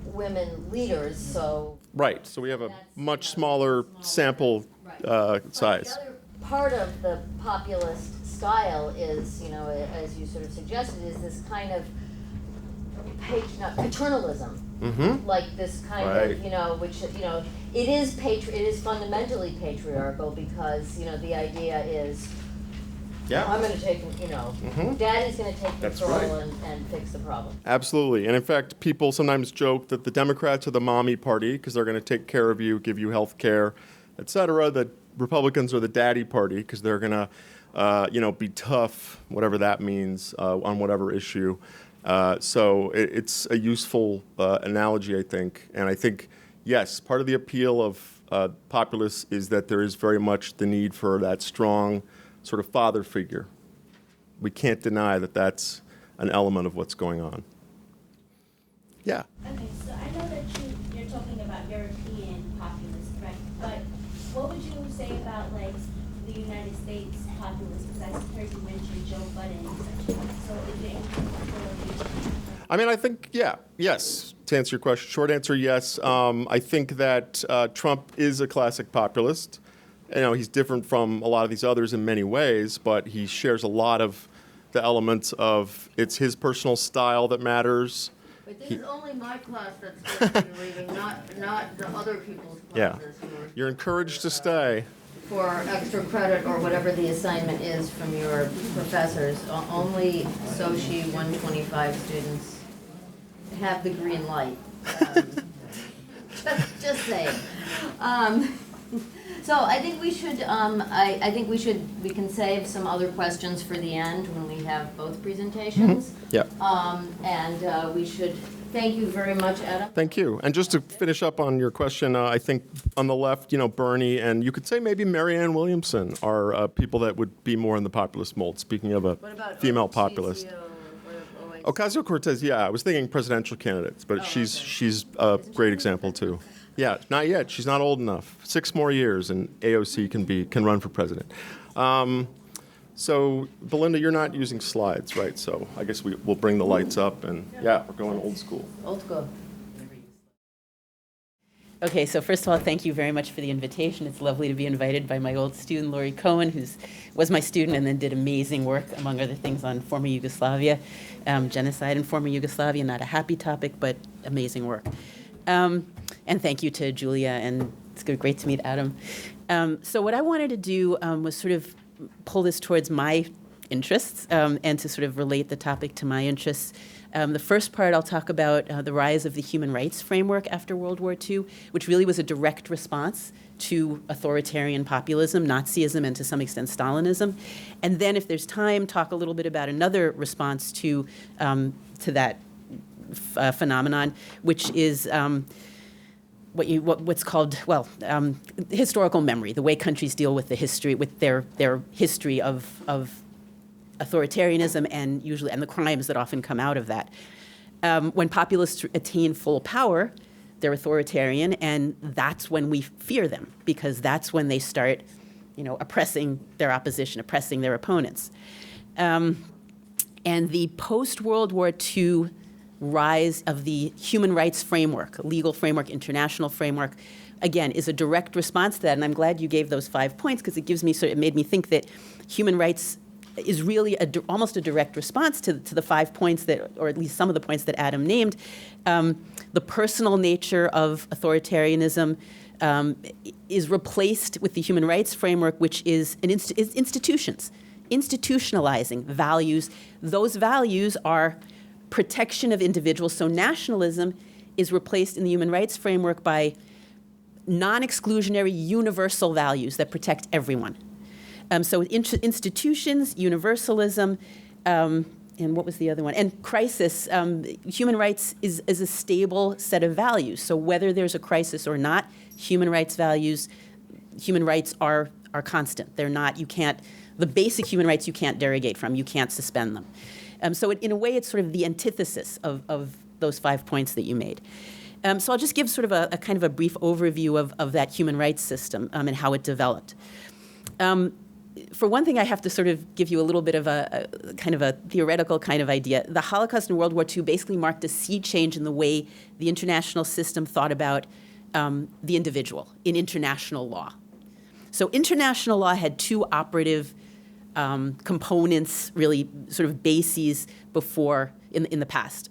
women leaders, so. Right, so we have a much smaller sample size. The other part of the populist style is, as you sort of suggested, is this kind of paternalism. Mm-hmm. Like this kind of, which, it is fundamentally patriarchal because, the idea is, I'm going to take, Daddy's going to take control and fix the problem. Absolutely. And in fact, people sometimes joke that the Democrats are the mommy party because they're going to take care of you, give you health care, et cetera. The Republicans are the daddy party because they're going to, be tough, whatever that means, on whatever issue. So it's a useful analogy, I think. And I think, yes, part of the appeal of populists is that there is very much the need for that strong sort of father figure. We can't deny that that's an element of what's going on. Yeah. Okay, so I know that you're talking about European populists, correct? But what would you say about, like, the United States populists? Because I heard you mention Joe Budden and such. So is there any possibility? I mean, I think, yes. To answer your question, short answer, yes. I think that Trump is a classic populist. He's different from a lot of these others in many ways, but he shares a lot of the elements of it's his personal style that matters. But this is only my class that's supposed to be reading, not the other people's classes. You're encouraged to stay. For extra credit or whatever the assignment is from your professors, only Sochi 125 students have the green light. Just saying. So I think we should. I think we can save some other questions for the end when we have both presentations. Mm-hmm. And we should. Thank you very much, Adam. Thank you. And just to finish up on your question, I think on the left, Bernie, and you could say maybe Marianne Williamson are people that would be more in the populist mold, speaking of a female populist. Ocasio-Cortez, I was thinking presidential candidates, but she's a great example too. Yeah, not yet. She's not old enough. 6 more years, and AOC can run for president. So, Belinda, you're not using slides, right? So I guess we'll bring the lights up, and we're going old school. Old school. Okay, so first of all, thank you very much for the invitation. It's lovely to be invited by my old student, Laurie Cohen, who was my student and then did amazing work, among other things, on former Yugoslavia, genocide in former Yugoslavia. Not a happy topic, but amazing work. And thank you to Julia, and it's great to meet Adam. So what I wanted to do was sort of pull this towards my interests and to sort of relate the topic to my interests. The first part, I'll talk about the rise of the human rights framework after World War II, which really was a direct response to authoritarian populism, Nazism, and to some extent Stalinism. And then, if there's time, talk a little bit about another response to that phenomenon, which is what's called, historical memory, the way countries deal with the history, with their history of authoritarianism and the crimes that often come out of that. When populists attain full power, they're authoritarian, and that's when we fear them, because that's when they start, oppressing their opposition, oppressing their opponents. And the post-World War II rise of the human rights framework, legal framework, international framework, again, is a direct response to that. And I'm glad you gave those 5 points, because it made me think that human rights is really almost a direct response to the 5 points that, or at least some of the points that Adam named. The personal nature of authoritarianism is replaced with the human rights framework, which is institutions, institutionalizing values. Those values are protection of individuals. So nationalism is replaced in the human rights framework by non-exclusionary universal values that protect everyone. So institutions, universalism, and what was the other one? And crisis. Human rights is a stable set of values. So whether there's a crisis or not, human rights values, human rights are constant. They're not, you can't, the basic human rights you can't derogate from, you can't suspend them. So in a way, it's sort of the antithesis of those 5 points that you made. So I'll just give sort of a kind of a brief overview of that human rights system and how it developed. For one thing, I have to sort of give you a little bit of a kind of a theoretical kind of idea. The Holocaust and World War II basically marked a sea change in the way the international system thought about the individual in international law. So international law had two operative components, really sort of bases before in the past.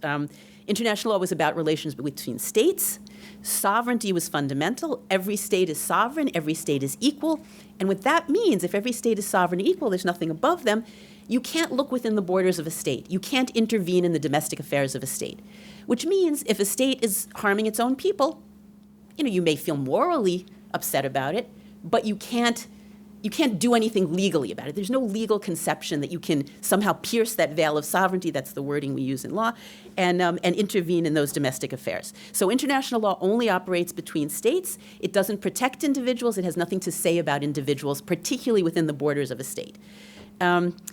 International law was about relations between states. Sovereignty was fundamental. Every state is sovereign. Every state is equal. And what that means, if every state is sovereign and equal, there's nothing above them, you can't look within the borders of a state. You can't intervene in the domestic affairs of a state. Which means if a state is harming its own people, you may feel morally upset about it, but you can't do anything legally about it. There's no legal conception that you can somehow pierce that veil of sovereignty, that's the wording we use in law, and intervene in those domestic affairs. So international law only operates between states. It doesn't protect individuals. It has nothing to say about individuals, particularly within the borders of a state.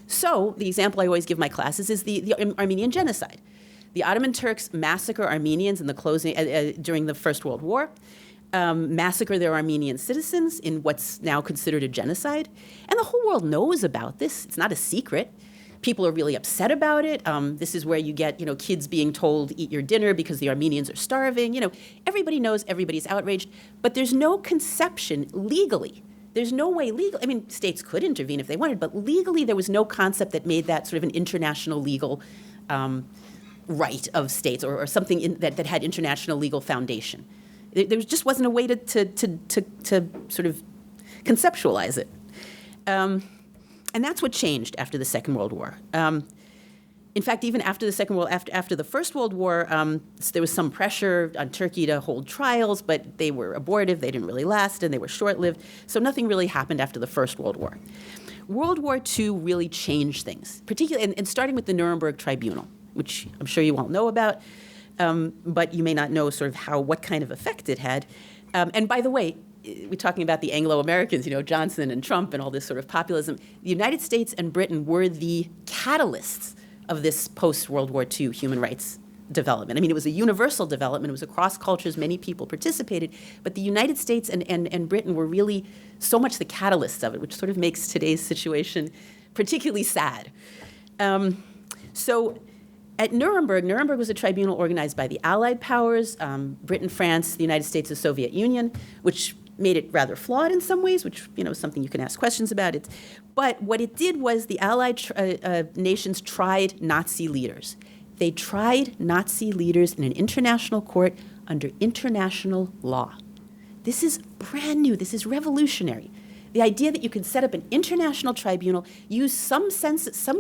So the example I always give my classes is the Armenian genocide. The Ottoman Turks massacre Armenians in the closing during the First World War. Massacre their Armenian citizens in what's now considered a genocide. And the whole world knows about this. It's not a secret. People are really upset about it. This is where you get, kids being told, eat your dinner because the Armenians are starving. Everybody knows, everybody's outraged. But there's no conception legally. There's no way states could intervene if they wanted, but legally there was no concept that made that sort of an international legal right of states or something that had international legal foundation. There just wasn't a way to sort of conceptualize it. And that's what changed after the Second World War. In fact, even after the Second World, after the First World War, there was some pressure on Turkey to hold trials, but they were abortive, they didn't really last, and they were short-lived. So nothing really happened after the First World War. World War II really changed things, particularly, and starting with the Nuremberg Tribunal, which I'm sure you all know about. But you may not know sort of what kind of effect it had. And by the way, we're talking about the Anglo-Americans, Johnson and Trump and all this sort of populism. The United States and Britain were the catalysts of this post-World War II human rights development. It was a universal development. It was across cultures. Many people participated. But the United States and Britain were really so much the catalysts of it, which sort of makes today's situation particularly sad. So at Nuremberg was a tribunal organized by the Allied powers, Britain, France, the United States, the Soviet Union, which made it rather flawed in some ways, which is something you can ask questions about. But what it did was the Allied nations tried Nazi leaders. They tried Nazi leaders in an international court under international law. This is brand new. This is revolutionary. The idea that you can set up an international tribunal, use some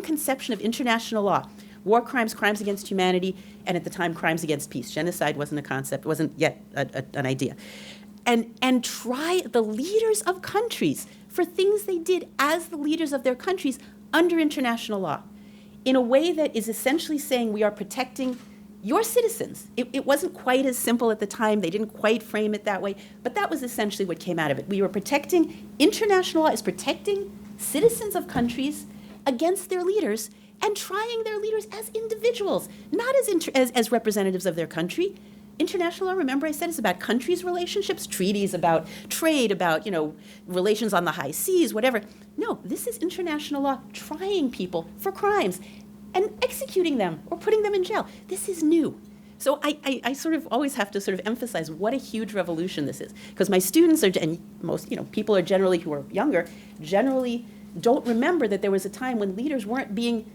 conception of international law, war crimes, crimes against humanity, and at the time, crimes against peace. Genocide wasn't a concept, wasn't yet an idea. And try the leaders of countries for things they did as the leaders of their countries under international law in a way that is essentially saying we are protecting your citizens. It wasn't quite as simple at the time. They didn't quite frame it that way, but that was essentially what came out of it. We were protecting, international law is protecting citizens of countries against their leaders and trying their leaders as individuals, not as representatives of their country. International law, remember I said, is about countries' relationships, treaties about trade, about, relations on the high seas, whatever. No, this is international law trying people for crimes and executing them or putting them in jail. This is new. So I sort of always have to sort of emphasize what a huge revolution this is. Because my students are, and most, people are generally, who are younger, generally don't remember that there was a time when leaders weren't being,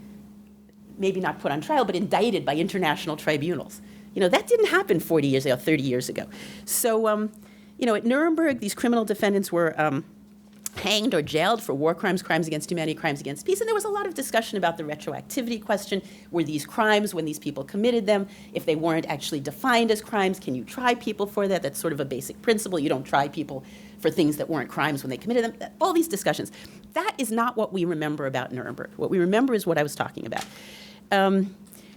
maybe not put on trial, but indicted by international tribunals. That didn't happen 40 years ago, 30 years ago. So, at Nuremberg, these criminal defendants were hanged or jailed for war crimes, crimes against humanity, crimes against peace. And there was a lot of discussion about the retroactivity question. Were these crimes when these people committed them? If they weren't actually defined as crimes, can you try people for that? That's sort of a basic principle. You don't try people for things that weren't crimes when they committed them. All these discussions. That is not what we remember about Nuremberg. What we remember is what I was talking about.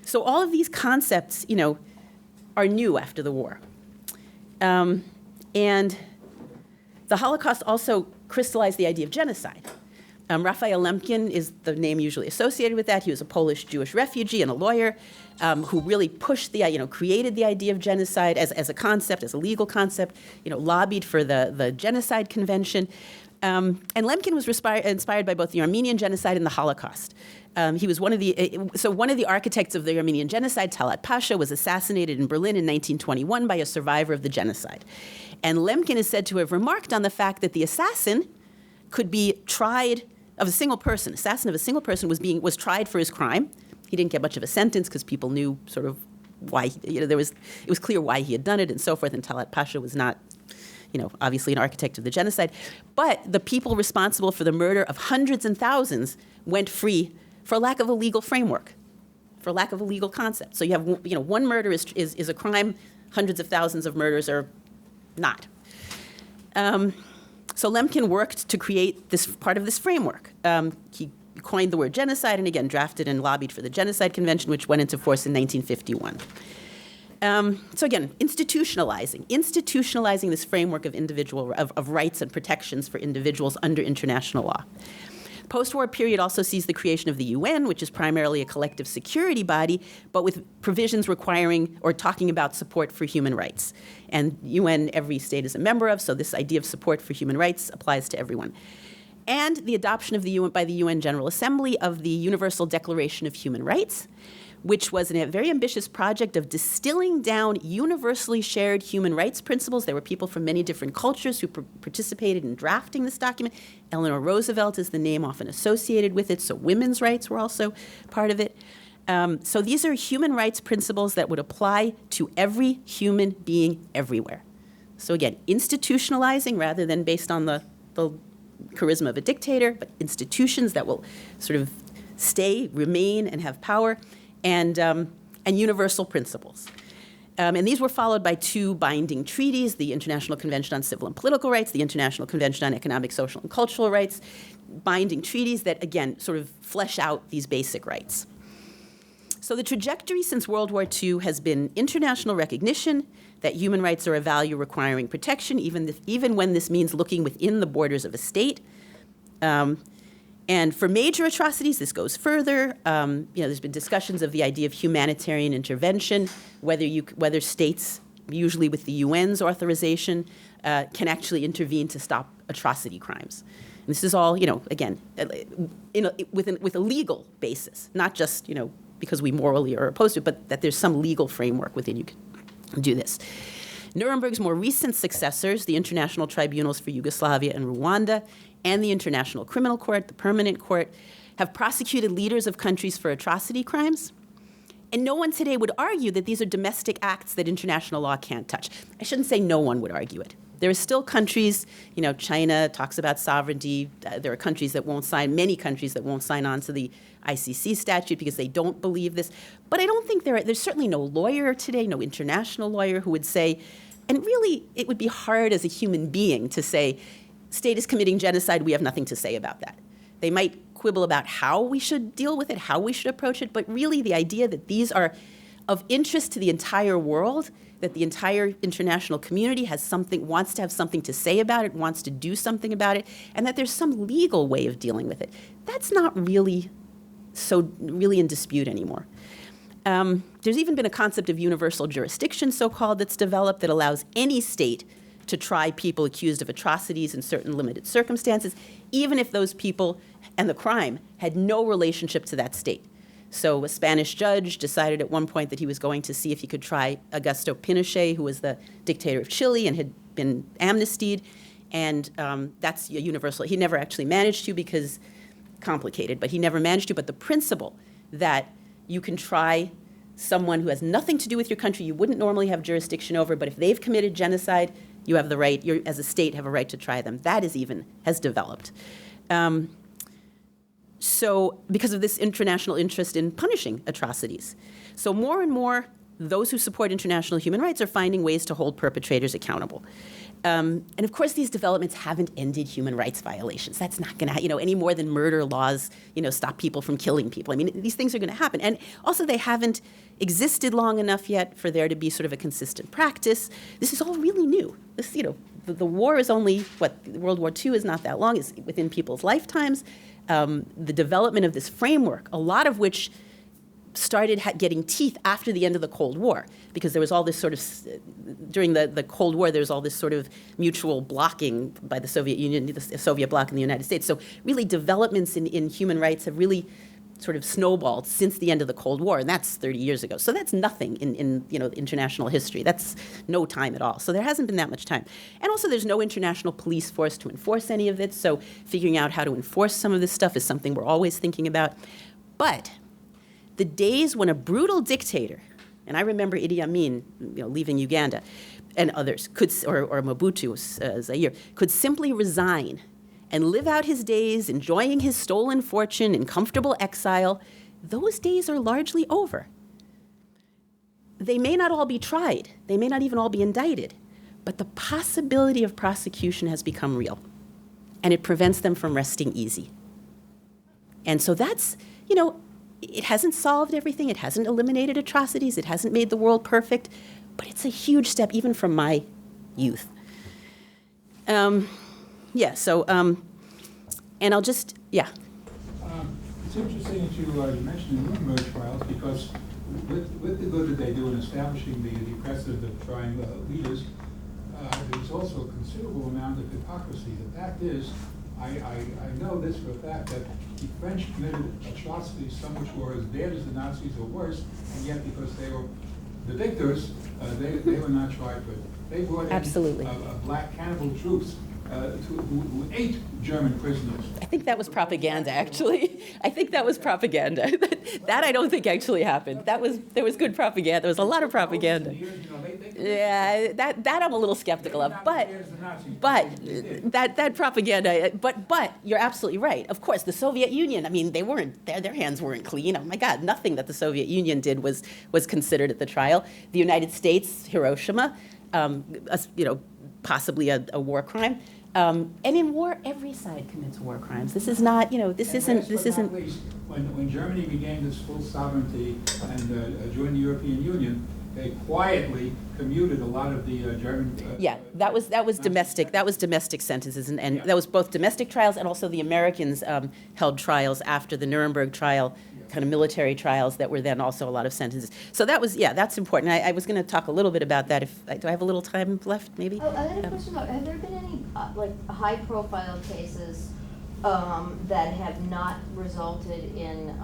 So all of these concepts, are new after the war. And the Holocaust also crystallized the idea of genocide. Raphael Lemkin is the name usually associated with that. He was a Polish Jewish refugee and a lawyer who really pushed created the idea of genocide as a concept, as a legal concept, lobbied for the Genocide Convention. And Lemkin was inspired by both the Armenian genocide and the Holocaust. He was one of the architects of the Armenian genocide. Talat Pasha was assassinated in Berlin in 1921 by a survivor of the genocide. And Lemkin is said to have remarked on the fact that the assassin could be tried of a single person. Assassin of a single person was tried for his crime. He didn't get much of a sentence because people knew sort of why. It was clear why he had done it and so forth. And Talat Pasha was not, obviously an architect of the genocide. But the people responsible for the murder of hundreds and thousands went free for lack of a legal framework, for lack of a legal concept. So you have, one murder is a crime, hundreds of thousands of murders are not. So Lemkin worked to create this part of this framework. He coined the word genocide and again drafted and lobbied for the Genocide Convention, which went into force in 1951. So again, institutionalizing this framework of rights and protections for individuals under international law. Post-war period also sees the creation of the UN, which is primarily a collective security body, but with provisions requiring or talking about support for human rights. And UN, every state is a member of, so this idea of support for human rights applies to everyone. And the adoption of by the UN General Assembly of the Universal Declaration of Human Rights, which was a very ambitious project of distilling down universally shared human rights principles. There were people from many different cultures who participated in drafting this document. Eleanor Roosevelt is the name often associated with it, so women's rights were also part of it. So these are human rights principles that would apply to every human being everywhere. So again, institutionalizing rather than based on the charisma of a dictator, but institutions that will sort of remain, and have power. And universal principles. And these were followed by two binding treaties, the International Convention on Civil and Political Rights, the International Convention on Economic, Social, and Cultural Rights, binding treaties that, again, sort of flesh out these basic rights. So the trajectory since World War II has been international recognition that human rights are a value requiring protection, even when this means looking within the borders of a state. And for major atrocities, this goes further. There's been discussions of the idea of humanitarian intervention, whether states, usually with the UN's authorization, can actually intervene to stop atrocity crimes. And this is all, again, with a legal basis, not just, because we morally are opposed to it, but that there's some legal framework within you can do this. Nuremberg's more recent successors, the International Tribunals for Yugoslavia and Rwanda, and the International Criminal Court, the Permanent Court, have prosecuted leaders of countries for atrocity crimes. And no one today would argue that these are domestic acts that international law can't touch. I shouldn't say no one would argue it. There are still countries, China talks about sovereignty. There are countries that won't sign, many countries that won't sign on to the ICC statute because they don't believe this. But I don't think there's certainly no lawyer today, no international lawyer who would say, and really it would be hard as a human being to say, state is committing genocide, we have nothing to say about that. They might quibble about how we should deal with it, how we should approach it, but really the idea that these are of interest to the entire world, that the entire international community wants to have something to say about it, wants to do something about it, and that there's some legal way of dealing with it. That's not really in dispute anymore. There's even been a concept of universal jurisdiction, so-called, that's developed that allows any state to try people accused of atrocities in certain limited circumstances, even if those people and the crime had no relationship to that state. So a Spanish judge decided at one point that he was going to see if he could try Augusto Pinochet, who was the dictator of Chile and had been amnestied, and that's a universal. He never actually managed to because complicated, but he never managed to. But the principle that you can try someone who has nothing to do with your country, you wouldn't normally have jurisdiction over, but if they've committed genocide, you have the right, you as a state have a right to try them. That has developed. So because of this international interest in punishing atrocities. So more and more, those who support international human rights are finding ways to hold perpetrators accountable. And of course, these developments haven't ended human rights violations. That's not going to, any more than murder laws, stop people from killing people. I mean, these things are going to happen. And also, they haven't existed long enough yet for there to be sort of a consistent practice. This is all really new. This, the war is only, World War II is not that long. It's within people's lifetimes. The development of this framework, a lot of which started getting teeth after the end of the Cold War, because there was all this sort of, during the Cold War, there was all this sort of mutual blocking by the Soviet Union, the Soviet bloc in the United States. So really developments in human rights have really sort of snowballed since the end of the Cold War, and that's 30 years ago. So that's nothing in international history. That's no time at all. So there hasn't been that much time. And also there's no international police force to enforce any of it, so figuring out how to enforce some of this stuff is something we're always thinking about. But the days when a brutal dictator, and I remember Idi Amin, leaving Uganda, and others or Mobutu, Zaire, could simply resign and live out his days enjoying his stolen fortune in comfortable exile. Those days are largely over. They may not all be tried. They may not even all be indicted. But the possibility of prosecution has become real, and it prevents them from resting easy. And so that's, it hasn't solved everything. It hasn't eliminated atrocities. It hasn't made the world perfect. But it's a huge step, even from my youth. And I'll just, It's interesting that you mentioned the Nuremberg trials, because with the good that they do in establishing the precedent of trying leaders, there's also a considerable amount of hypocrisy. The fact is, I know this for a fact, that the French committed atrocities, some which were as bad as the Nazis or worse, and yet because they were the victors, they were not tried for it. They brought in black cannibal troops who ate German prisoners. I think that was propaganda, actually. I think that was propaganda. That I don't think actually happened. There was good propaganda. There was a lot of propaganda. Yeah, that I'm a little skeptical of. But that propaganda. But you're absolutely right. Of course, the Soviet Union. I mean, they weren't their hands weren't clean. Oh my God, nothing that the Soviet Union did was considered at the trial. The United States, Hiroshima, possibly a war crime. And in war, every side commits war crimes. This is not, this isn't. When Germany regained its full sovereignty and joined the European Union, they quietly commuted a lot of the German. That was domestic. That was domestic sentences, and that was both domestic trials, and also the Americans held trials after the Nuremberg trial, kind of military trials that were then also a lot of sentences. So that was, that's important. I was going to talk a little bit about that. Do I have a little time left, maybe? Oh, I had a question about, have there been any high-profile cases that have not resulted in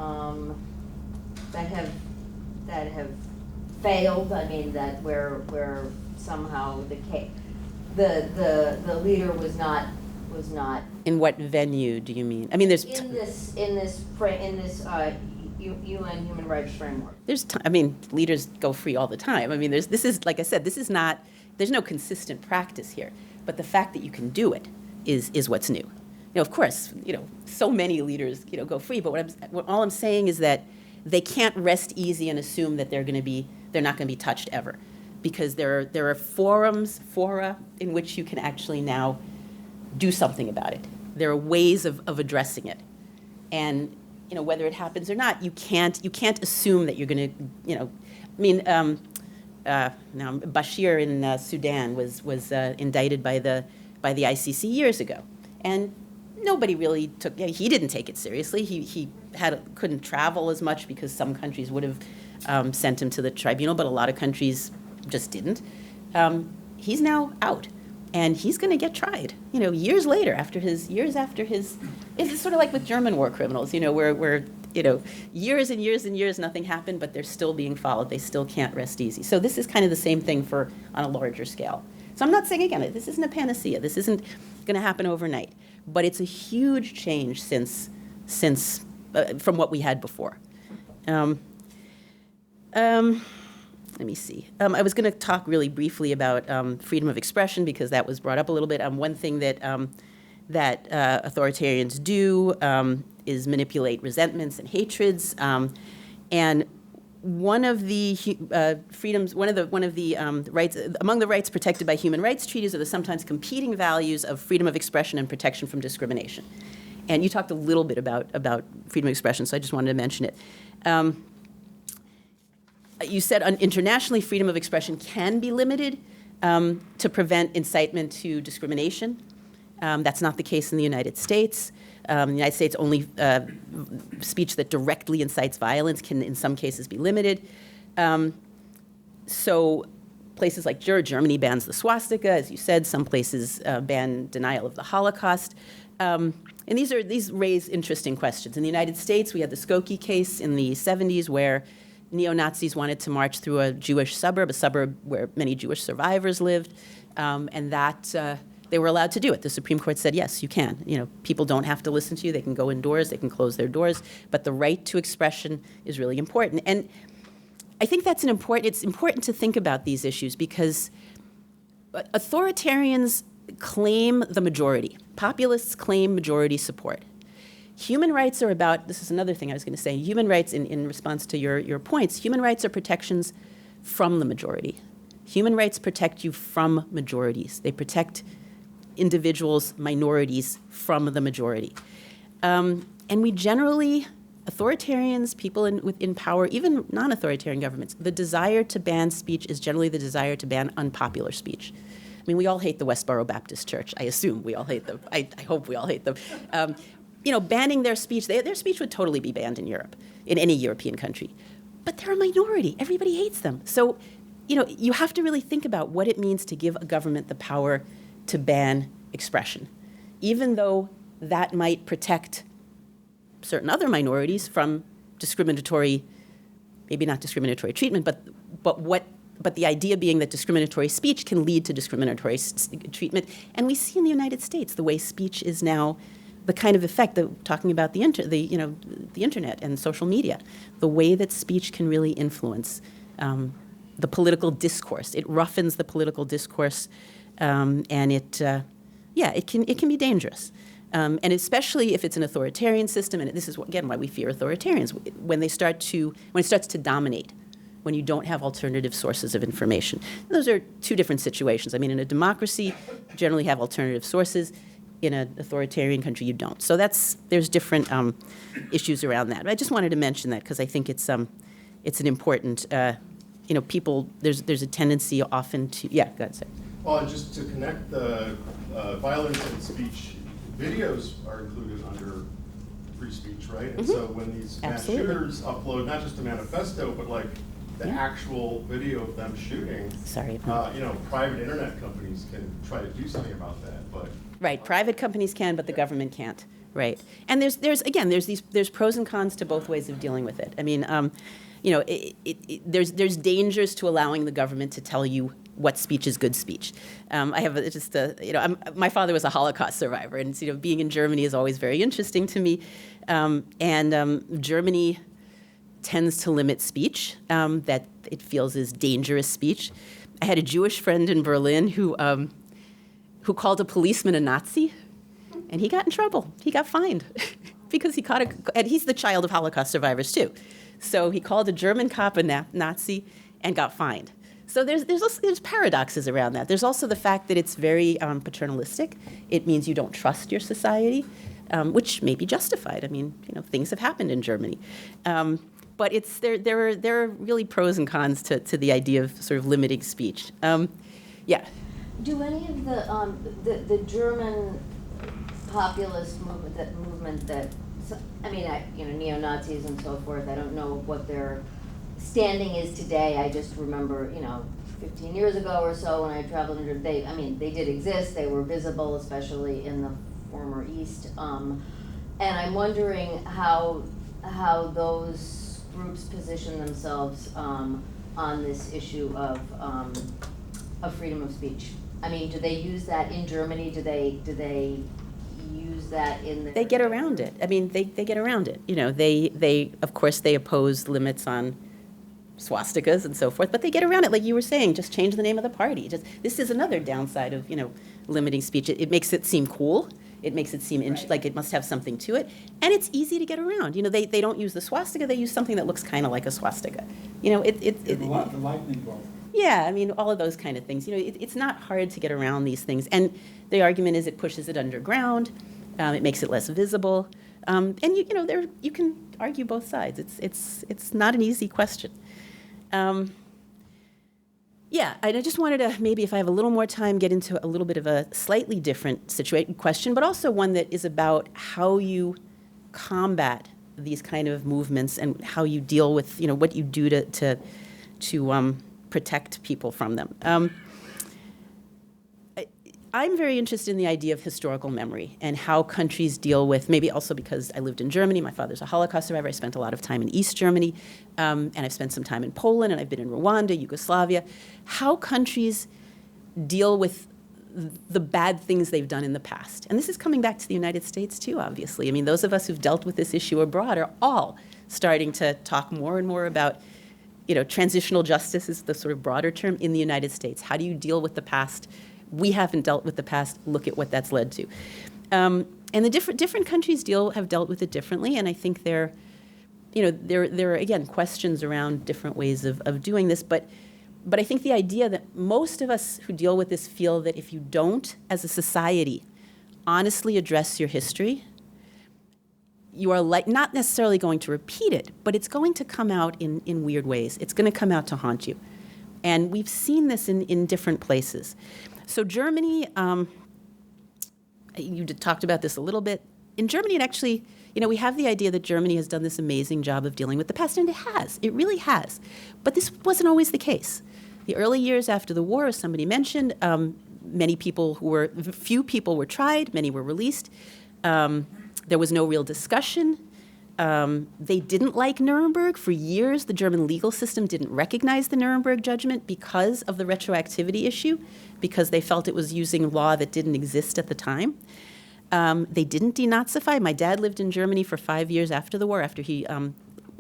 that have failed? I mean, that where somehow the leader was not. In what venue do you mean? I mean, there's in this UN human rights framework. Leaders go free all the time. I mean, this is like I said, there's no consistent practice here. But the fact that you can do it is what's new. Of course, so many leaders, go free. But all I'm saying is that they can't rest easy and assume that they're not going to be touched ever, because there are fora in which you can actually now do something about it. There are ways of addressing it, and whether it happens or not, you can't assume that you're going to. Now Bashir in Sudan was indicted by the ICC years ago, and nobody really took. He didn't take it seriously. He couldn't travel as much because some countries would have sent him to the tribunal, but a lot of countries just didn't. He's now out, and he's going to get tried. Years after his. It's sort of like with German war criminals. Where years and years and years nothing happened, but they're still being followed. They still can't rest easy. So this is kind of the same thing on a larger scale. So I'm not saying, again, this isn't a panacea. This isn't going to happen overnight. But it's a huge change since since from what we had before. Let me see. I was going to talk really briefly about freedom of expression because that was brought up a little bit. One thing that authoritarians do is manipulate resentments and hatreds, and one of the freedoms, one of the rights among the rights protected by human rights treaties are the sometimes competing values of freedom of expression and protection from discrimination. And you talked a little bit about freedom of expression, so I just wanted to mention it. You said internationally, freedom of expression can be limited to prevent incitement to discrimination. That's not the case in the United States. In the United States, only speech that directly incites violence can, in some cases, be limited. So places like Germany bans the swastika, as you said. Some places ban denial of the Holocaust. And these raise interesting questions. In the United States, we had the Skokie case in the 70s where neo-Nazis wanted to march through a Jewish suburb, a suburb where many Jewish survivors lived, and that they were allowed to do it. The Supreme Court said, yes, you can. You know, people don't have to listen to you. They can go indoors. They can close their doors. But the right to expression is really important. And I think it's important to think about these issues because authoritarians claim the majority. Populists claim majority support. Human rights are about, this is another thing I was going to say, human rights, in response to your points, human rights are protections from the majority. Human rights protect you from majorities. They protect individuals, minorities from the majority. And we generally, authoritarians, people in power, even non-authoritarian governments, the desire to ban speech is generally the desire to ban unpopular speech. I mean, we all hate the Westboro Baptist Church. I assume we all hate them. I hope we all hate them. Banning their speech, their speech would totally be banned in Europe, in any European country. But they're a minority. Everybody hates them. So, you have to really think about what it means to give a government the power to ban expression, even though that might protect certain other minorities from discriminatory, maybe not discriminatory treatment, but the idea being that discriminatory speech can lead to discriminatory treatment. And we see in the United States the way speech is now the kind of effect that talking about the internet and social media, the way that speech can really influence the political discourse. It roughens the political discourse, and it can be dangerous. And especially if it's an authoritarian system, and this is again why we fear authoritarians, when it starts to dominate, when you don't have alternative sources of information. And those are two different situations. I mean, in a democracy, you generally have alternative sources. In an authoritarian country, you don't. So there's different issues around that. But I just wanted to mention that because I think it's an important, people, there's a tendency often to, go ahead, sir. Well, just to connect the violence and speech, videos are included under free speech, right? And so when these mass shooters upload not just a manifesto, but like the actual video of them shooting, private internet companies can try to do something about that, but. Right, private companies can, but the government can't. Right, and there's pros and cons to both ways of dealing with it. I mean, there's dangers to allowing the government to tell you what speech is good speech. I have my father was a Holocaust survivor, and being in Germany is always very interesting to me. Germany tends to limit speech that it feels is dangerous speech. I had a Jewish friend in Berlin who called a policeman a Nazi, and he got in trouble. He got fined because he caught and he's the child of Holocaust survivors too. So he called a German cop a Nazi and got fined. So there's paradoxes around that. There's also the fact that it's very paternalistic. It means you don't trust your society, which may be justified. I mean, things have happened in Germany. But there are really pros and cons to the idea of sort of limiting speech. Do any of the German populist movement that neo-Nazis and so forth, I don't know what their standing is today. I just remember, 15 years ago or so when I traveled into, they did exist. They were visible, especially in the former East. And I'm wondering how those groups position themselves on this issue of freedom of speech. I mean, do they use that in Germany? Do they use that in the... They get around it. I mean, they get around it. You know, they of course, they oppose limits on swastikas and so forth, but they get around it. Like you were saying, just change the name of the party. This is another downside of, you know, limiting speech. It makes it seem cool. It makes it seem like it must have something to it. And it's easy to get around. You know, they don't use the swastika. They use something that looks kind of like a swastika. You know, The lightning bolt. yeah, I mean, all of those kind of things. You know, it's not hard to get around these things. And the argument is it pushes it underground. It makes it less visible. And you know, you can argue both sides. It's not an easy question. Yeah, I just wanted to maybe, if I have a little more time, get into a little bit of a slightly different question, but also one that is about how you combat these kind of movements and how you deal with, you know, what you do to protect people from them. I'm very interested in the idea of historical memory and how countries deal with, maybe also because I lived in Germany, my father's a Holocaust survivor, I spent a lot of time in East Germany, and I've spent some time in Poland, and I've been in Rwanda, Yugoslavia, how countries deal with the bad things they've done in the past. And this is coming back to the United States too, obviously. I mean, those of us who've dealt with this issue abroad are all starting to talk more and more about, you know, transitional justice is the sort of broader term in the United States. How do you deal with the past? We haven't dealt with the past. Look at what that's led to. And the different countries have dealt with it differently. And I think there are, again, questions around different ways of doing this. But I think the idea that most of us who deal with this feel that if you don't, as a society, honestly address your history, you are not necessarily going to repeat it, but it's going to come out in weird ways. It's going to come out to haunt you. And we've seen this in different places. So Germany, you talked about this a little bit. In Germany, it actually, you know, we have the idea that Germany has done this amazing job of dealing with the past, and it has. It really has. But this wasn't always the case. The early years after the war, as somebody mentioned, few people were tried, many were released. There was no real discussion. They didn't like Nuremberg. For years, the German legal system didn't recognize the Nuremberg judgment because of the retroactivity issue, because they felt it was using law that didn't exist at the time. They didn't denazify. My dad lived in Germany for 5 years after the war, after he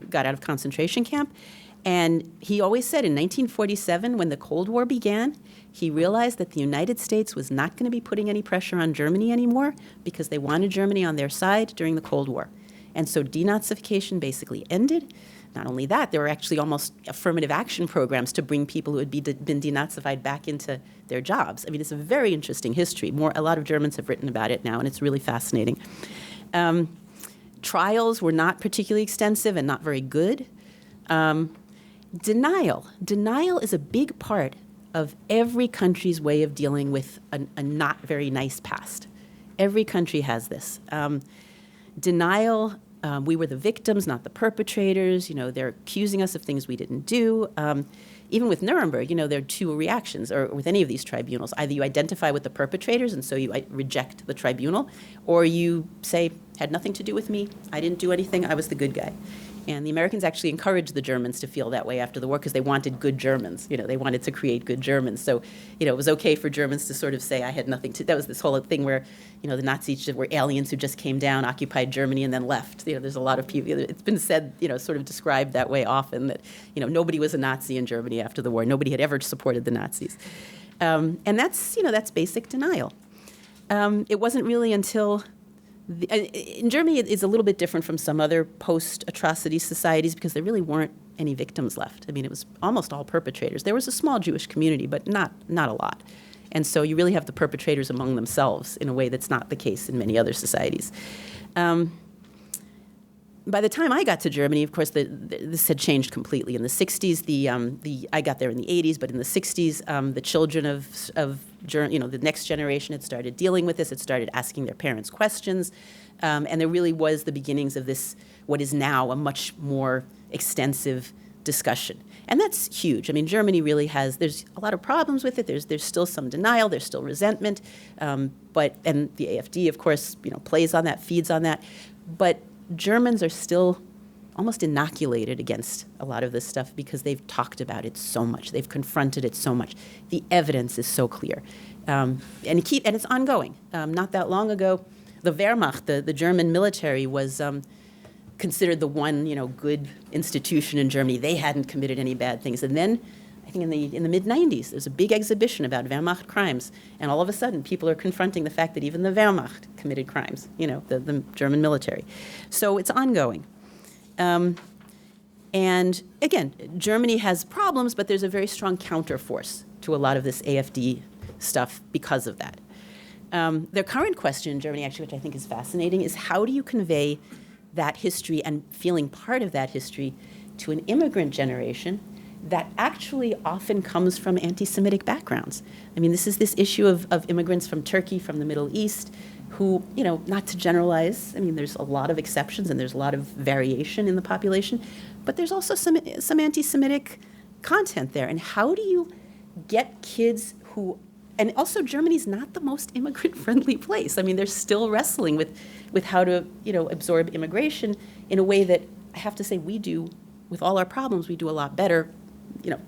got out of concentration camp. And he always said in 1947, when the Cold War began, he realized that the United States was not going to be putting any pressure on Germany anymore because they wanted Germany on their side during the Cold War. And so denazification basically ended. Not only that, there were actually almost affirmative action programs to bring people who had been denazified back into their jobs. I mean, it's a very interesting history. A lot of Germans have written about it now, and it's really fascinating. Trials were not particularly extensive and not very good. Denial. Denial is a big part of every country's way of dealing with a not very nice past. Every country has this. Denial, we were the victims, not the perpetrators. You know, they're accusing us of things we didn't do. Even with Nuremberg, you know, there are two reactions, or with any of these tribunals. Either you identify with the perpetrators, and so you reject the tribunal, or you say, had nothing to do with me, I didn't do anything, I was the good guy. And the Americans actually encouraged the Germans to feel that way after the war because they wanted good Germans. You know, they wanted to create good Germans. So, you know, it was okay for Germans to sort of say, I had nothing to, that was this whole thing where, you know, the Nazis were aliens who just came down, occupied Germany, and then left. You know, there's a lot of people, it's been said, you know, sort of described that way often, that, you know, nobody was a Nazi in Germany after the war. Nobody had ever supported the Nazis. And that's, you know, that's basic denial. It wasn't really until... in Germany, it is a little bit different from some other post-atrocity societies because there really weren't any victims left. I mean, it was almost all perpetrators. There was a small Jewish community, but not a lot. And so you really have the perpetrators among themselves in a way that's not the case in many other societies. By the time I got to Germany, of course, this had changed completely. In the 60s, I got there in the 80s, but in the 60s, the children of you know, the next generation had started dealing with this. It started asking their parents questions, and there really was the beginnings of this, what is now a much more extensive discussion. And that's huge. I mean, Germany really there's a lot of problems with it. There's still some denial. There's still resentment. And the AfD, of course, you know, plays on that, feeds on that. But Germans are still almost inoculated against a lot of this stuff because they've talked about it so much. They've confronted it so much. The evidence is so clear. And it's ongoing. Not that long ago, the Wehrmacht, the German military, was considered the one, good institution in Germany. They hadn't committed any bad things. And then, I think in the mid-90s, there's a big exhibition about Wehrmacht crimes. And all of a sudden, people are confronting the fact that even the Wehrmacht committed crimes, the German military. So it's ongoing. And again, Germany has problems, but there's a very strong counterforce to a lot of this AfD stuff because of that. Their current question in Germany, actually, which I think is fascinating, is how do you convey that history and feeling part of that history to an immigrant generation that actually often comes from anti-Semitic backgrounds? I mean, this is this issue of immigrants from Turkey, from the Middle East, who, not to generalize, I mean, there's a lot of exceptions and there's a lot of variation in the population, but there's also some anti-Semitic content there. And how do you get kids who, and also Germany's not the most immigrant-friendly place. I mean, they're still wrestling with how to, absorb immigration in a way that I have to say we do, with all our problems, we do a lot better.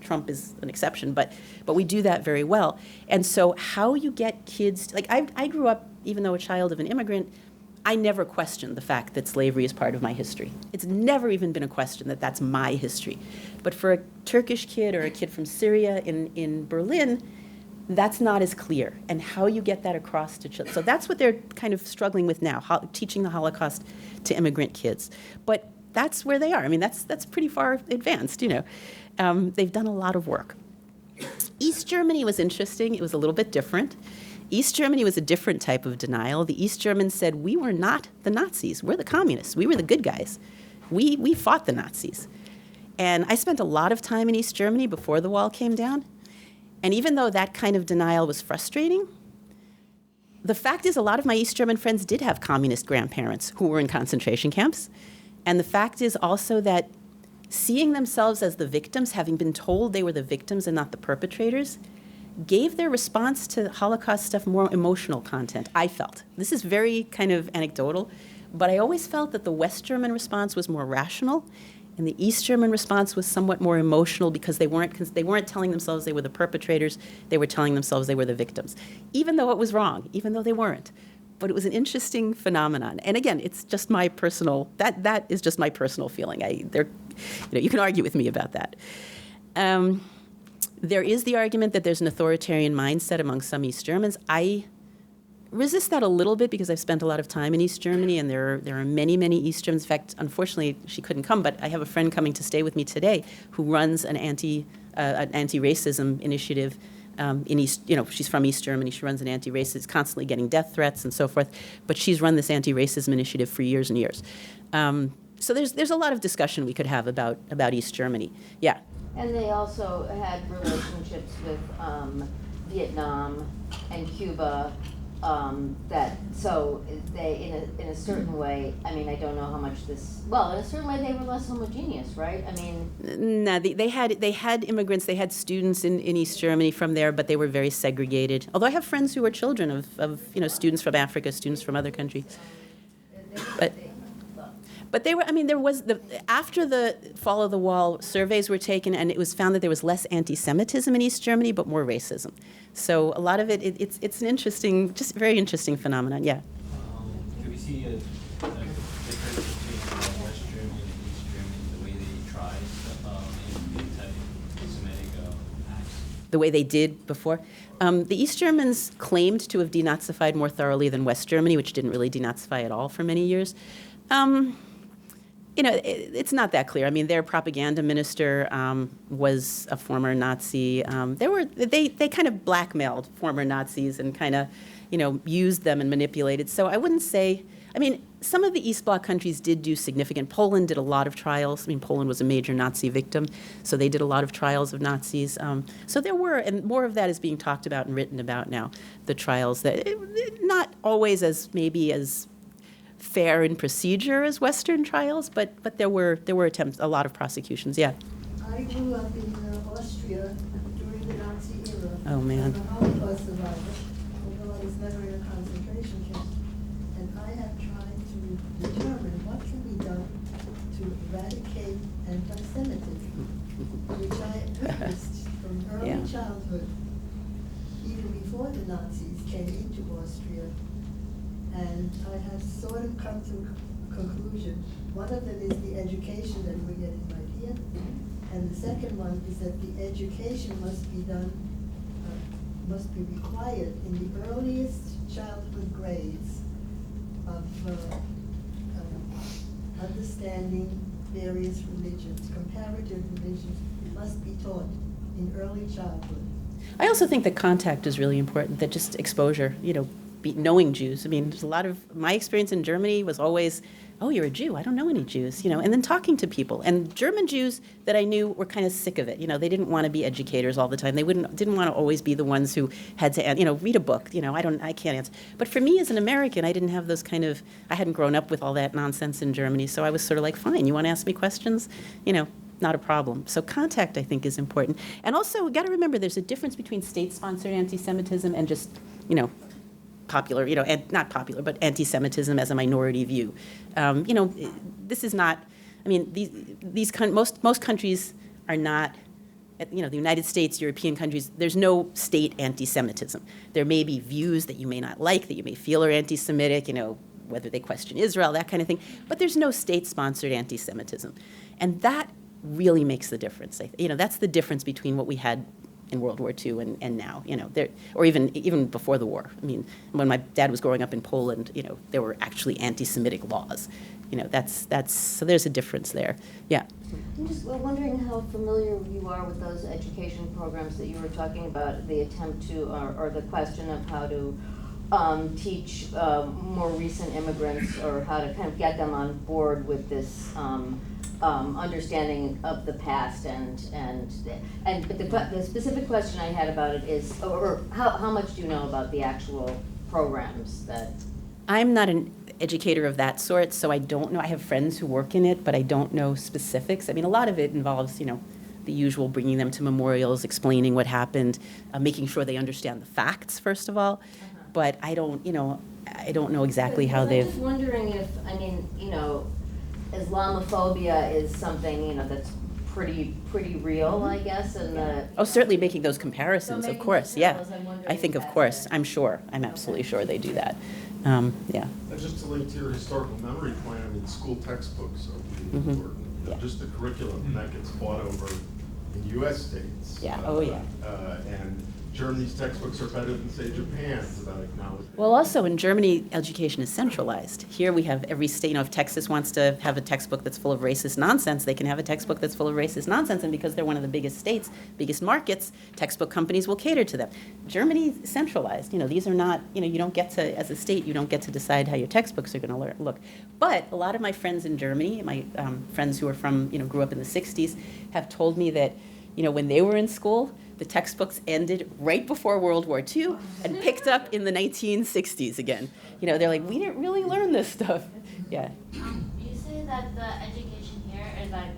Trump is an exception, but we do that very well. And so how you get kids, like I grew up, even though a child of an immigrant, I never questioned the fact that slavery is part of my history. It's never even been a question that that's my history. But for a Turkish kid or a kid from Syria in Berlin, that's not as clear. And how you get that across to children. So that's what they're kind of struggling with now, teaching the Holocaust to immigrant kids. But that's where they are. I mean, that's pretty far advanced, They've done a lot of work. East Germany was interesting. It was a little bit different. East Germany was a different type of denial. The East Germans said, we were not the Nazis. We're the communists. We were the good guys. We fought the Nazis. And I spent a lot of time in East Germany before the wall came down. And even though that kind of denial was frustrating, the fact is a lot of my East German friends did have communist grandparents who were in concentration camps. And the fact is also that seeing themselves as the victims, having been told they were the victims and not the perpetrators, gave their response to Holocaust stuff more emotional content, I felt. This is very kind of anecdotal, but I always felt that the West German response was more rational, and the East German response was somewhat more emotional because they weren't telling themselves they were the perpetrators, they were telling themselves they were the victims, even though it was wrong, even though they weren't. But it was an interesting phenomenon. And again, it's just my personal, that is just my personal feeling. You can argue with me about that. There is the argument that there's an authoritarian mindset among some East Germans. I resist that a little bit because I've spent a lot of time in East Germany, and there are many, many East Germans. In fact, unfortunately, she couldn't come, but I have a friend coming to stay with me today who runs an anti-racism initiative in East. She's from East Germany. She runs an anti-racism, constantly getting death threats and so forth. But she's run this anti-racism initiative for years and years. So there's a lot of discussion we could have about East Germany. Yeah. And they also had relationships with Vietnam and Cuba. So they, in a certain way, I mean, I don't know how much this. Well, in a certain way, they were less homogeneous, right? I mean, no, they had immigrants, they had students in East Germany from there, but they were very segregated. Although I have friends who were children of students from Africa, students from other countries, But they were, I mean, after the fall of the wall, surveys were taken, and it was found that there was less anti-Semitism in East Germany, but more racism. So a lot of it's an interesting, just very interesting phenomenon, yeah. Do we see a difference between West Germany and East Germany, the way they tried anti-Semitic acts? The way they did before? The East Germans claimed to have denazified more thoroughly than West Germany, which didn't really denazify at all for many years. It's not that clear. I mean, their propaganda minister was a former Nazi. They kind of blackmailed former Nazis and kind of, used them and manipulated. So I wouldn't say. I mean, some of the East Bloc countries did do significant. Poland did a lot of trials. I mean, Poland was a major Nazi victim, so they did a lot of trials of Nazis. So there were, and more of that is being talked about and written about now. The trials that not always as fair in procedure as Western trials, but there were attempts, a lot of prosecutions. Yeah. I grew up in Austria during the Nazi era. Oh man. I'm a Holocaust survivor, although I was never in a concentration camp. And I have tried to determine what can be done to eradicate anti-Semitism, which I witnessed from early childhood, even before the Nazis came into Austria. And I have sort of come to a conclusion. One of them is the education that we're getting right here. And the second one is that the education must be done, must be required in the earliest childhood grades of understanding various religions, comparative religions, must be taught in early childhood. I also think that contact is really important, that just exposure, knowing Jews. I mean, there's a lot of, my experience in Germany was always, oh, you're a Jew, I don't know any Jews, and then talking to people. And German Jews that I knew were kind of sick of it. They didn't want to be educators all the time. They didn't want to always be the ones who had to, read a book. I can't answer. But for me as an American, I didn't have those I hadn't grown up with all that nonsense in Germany. So I was sort of like, fine, you want to ask me questions? Not a problem. So contact, I think, is important. And also, we've got to remember there's a difference between state-sponsored anti-Semitism and just, popular, and not popular, but anti-Semitism as a minority view. This is not, most countries are not, the United States, European countries, there's no state anti-Semitism. There may be views that you may not like, that you may feel are anti-Semitic, whether they question Israel, that kind of thing, but there's no state-sponsored anti-Semitism. And that really makes the difference. That's the difference between what we had in World War II and now, or even before the war. When my dad was growing up in Poland, there were actually anti-Semitic laws. So there's a difference there. Yeah. I'm just wondering how familiar you are with those education programs that you were talking about, the attempt to, or the question of how to teach more recent immigrants, or how to kind of get them on board with this understanding of the past, but the specific question I had about it is, or how much do you know about the actual programs that? I'm not an educator of that sort, so I don't know. I have friends who work in it, but I don't know specifics. A lot of it involves, the usual, bringing them to memorials, explaining what happened, making sure they understand the facts, first of all. But I don't know exactly how they've. I'm just wondering if, Islamophobia is something, that's pretty real, I guess, and the. Oh, certainly making those comparisons, of course, yeah. I think, of course, I'm absolutely sure they do that. Yeah. And just to link to your historical memory point, school textbooks are really important. Yeah. Just the curriculum that gets fought over in U.S. states. Yeah. And Germany's textbooks are better than, say, Japan's about acknowledging. Well, also in Germany, education is centralized. Here we have every state, if Texas wants to have a textbook that's full of racist nonsense, they can have a textbook that's full of racist nonsense, and because they're one of the biggest states, biggest markets, textbook companies will cater to them. Germany is centralized. These are not, you don't get to, as a state, you don't get to decide how your textbooks are going to look. But a lot of my friends in Germany, my friends who are from, grew up in the 60s, have told me that, when they were in school, the textbooks ended right before World War II and picked up in the 1960s again. They're like, we didn't really learn this stuff. Yeah. You say that the education here is like